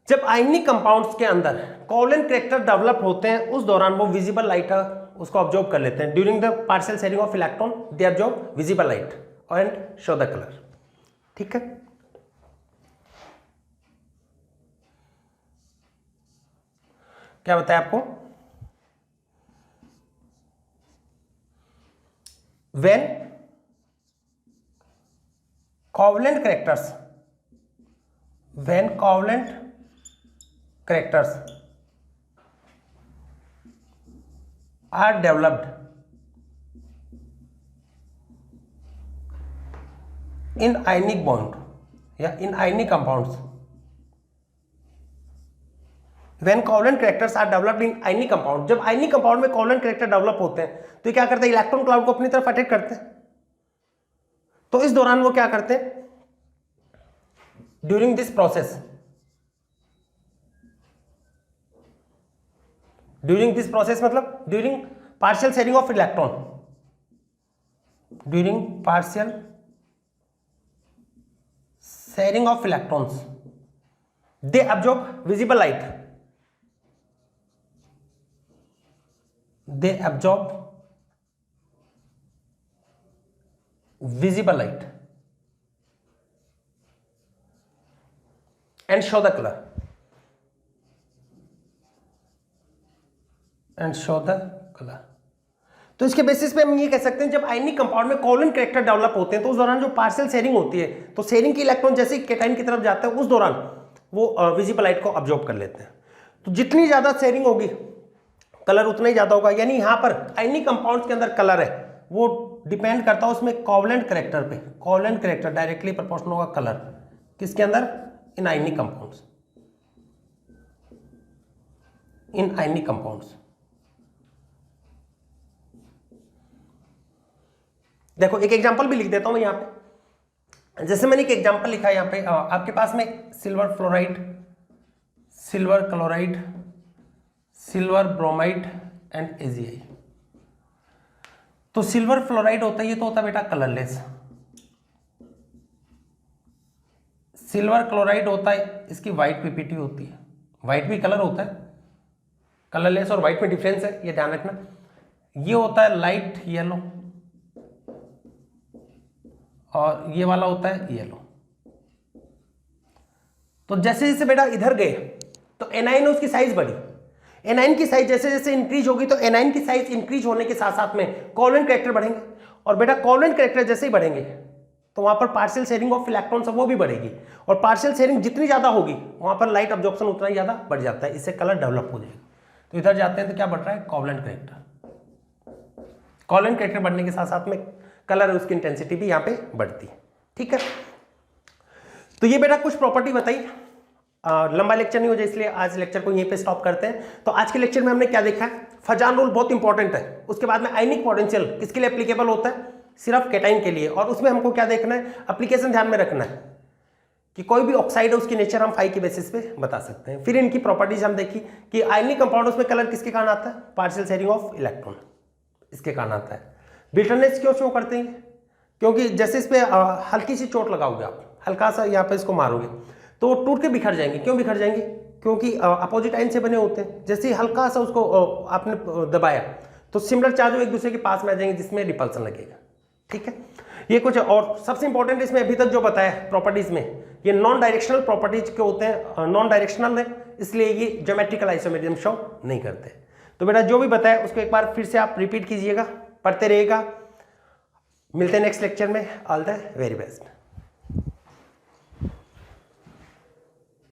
जब आयनिक कंपाउंड्स के अंदर कोवलेंट कैरेक्टर डेवलप होते हैं उस दौरान वो विजिबल लाइट उसको ऑब्जॉर्ब कर लेते हैं। During the partial sharing of electron they absorb visible light and show the colour. ठीक है, क्या बताया आपको? when covalent characters are developed in ionic bond या in ionic compounds, when covalent characters are developed in ionic compound, जब ionic compound में covalent character develop होते हैं तो क्या करते हैं? इलेक्ट्रॉन क्लाउड को अपनी तरफ अट्रैक्ट करते हैं। तो इस दौरान वो क्या करते हैं? ड्यूरिंग दिस प्रोसेस मतलब during partial sharing of electron, during partial sharing of electrons they absorb visible light, they absorb visible light and show the color, तो इसके बेसिस पे हम ये कह सकते हैं जब आयनिक कंपाउंड में कोवलेंट कैरेक्टर डेवलप होते हैं तो उस दौरान जो पार्शियल शेयरिंग होती है तो शेयरिंग की इलेक्ट्रॉन जैसे ही केटाइन की तरफ जाते हैं उस दौरान वो विजिबल लाइट को अब्जॉर्ब कर लेते हैं। तो जितनी ज्यादा शेयरिंग होगी कलर उतना ही ज्यादा होगा। यानी यहां पर आयनिक कंपाउंड्स के अंदर कलर है वो डिपेंड करता है उसमें कोवलेंट कैरेक्टर पे। कोवलेंट कैरेक्टर डायरेक्टली प्रोपोर्शनल होगा कलर किसके अंदर? इन आयनिक कंपाउंड्स, देखो एक एग्जांपल भी लिख देता हूं यहां पे। जैसे मैंने एक एग्जांपल लिखा है यहां पे, आपके पास में silver fluoride silver chloride, silver bromide and AgI। तो सिल्वर फ्लोराइड होता है, ये तो होता है बेटा कलरलेस। सिल्वर क्लोराइड होता है, इसकी व्हाइट पीपीटी होती है, व्हाइट भी कलर होता है, कलरलेस और व्हाइट में डिफरेंस है, ये ध्यान रखना। ये होता है लाइट येलो और ये वाला होता है येलो। तो जैसे जैसे बेटा इधर गए तो एनाइन उसकी साइज बढ़ी, एनाइन की साइज जैसे जैसे इंक्रीज होगी तो एनाइन की साइज इंक्रीज होने के साथ साथ में कोवलेंट कैरेक्टर बढ़ेंगे, और बेटा कोवलेंट कैरेक्टर जैसे ही बढ़ेंगे तो वहां पर पार्शियल शेयरिंग ऑफ इलेक्ट्रॉन्स वो भी बढ़ेगी, और पार्शियल शेयरिंग जितनी ज्यादा होगी वहां पर लाइट अब्जॉर्प्शन उतना ही ज्यादा बढ़ जाता है, इससे कलर डेवलप हो जाएगा। तो इधर जाते हैं तो क्या बढ़ रहा है, कोवलेंट कैरेक्टर। कोवलेंट कैरेक्टर बढ़ने के साथ साथ में कलर उसकी इंटेंसिटी भी यहाँ पे बढ़ती है। ठीक है, तो ये बेटा कुछ प्रॉपर्टी बताई। लंबा लेक्चर नहीं हो जाए इसलिए आज लेक्चर को यहीं पे स्टॉप करते हैं। तो आज के लेक्चर में हमने क्या देखा है, फजान रूल बहुत इंपॉर्टेंट है, उसके बाद में आयनिक पोटेंशियल किसके लिए एप्लीकेबल होता है, सिर्फ कैटाइन के लिए, और उसमें हमको क्या देखना है, एप्लीकेशन ध्यान में रखना है कि कोई भी ऑक्साइड है उसकी नेचर हम फाई के बेसिस पे बता सकते हैं। फिर इनकी प्रॉपर्टीज हम देखी कि आयनिक कंपाउंड उसमें कलर किसके कारण आता है, पार्शियल शेयरिंग ऑफ इलेक्ट्रॉन, इसके कारण आता है। बिटरनेस क्यों शो करते हैं, क्योंकि जैसे इस पे हल्की सी चोट लगाओगे आप, हल्का सा यहाँ पे इसको मारोगे तो टूट के बिखर जाएंगे। क्यों बिखर जाएंगे, क्योंकि अपोजिट आयन से बने होते हैं। जैसे हल्का सा उसको आपने दबाया तो सिमिलर चार्ज एक दूसरे के पास में आ जाएंगे जिसमें रिपल्सन लगेगा। ठीक है, ये कुछ और सबसे इंपॉर्टेंट इसमें अभी तक जो बताया प्रॉपर्टीज में, ये नॉन डायरेक्शनल प्रॉपर्टीज के होते हैं, नॉन डायरेक्शनल है इसलिए ये ज्योमेट्रिकल आइसोमेरिज्म शो नहीं करते। तो बेटा जो भी बताया उसको एक बार फिर से आप रिपीट कीजिएगा, पढ़ते रहिएगा। मिलते हैं नेक्स्ट लेक्चर में। All the very best.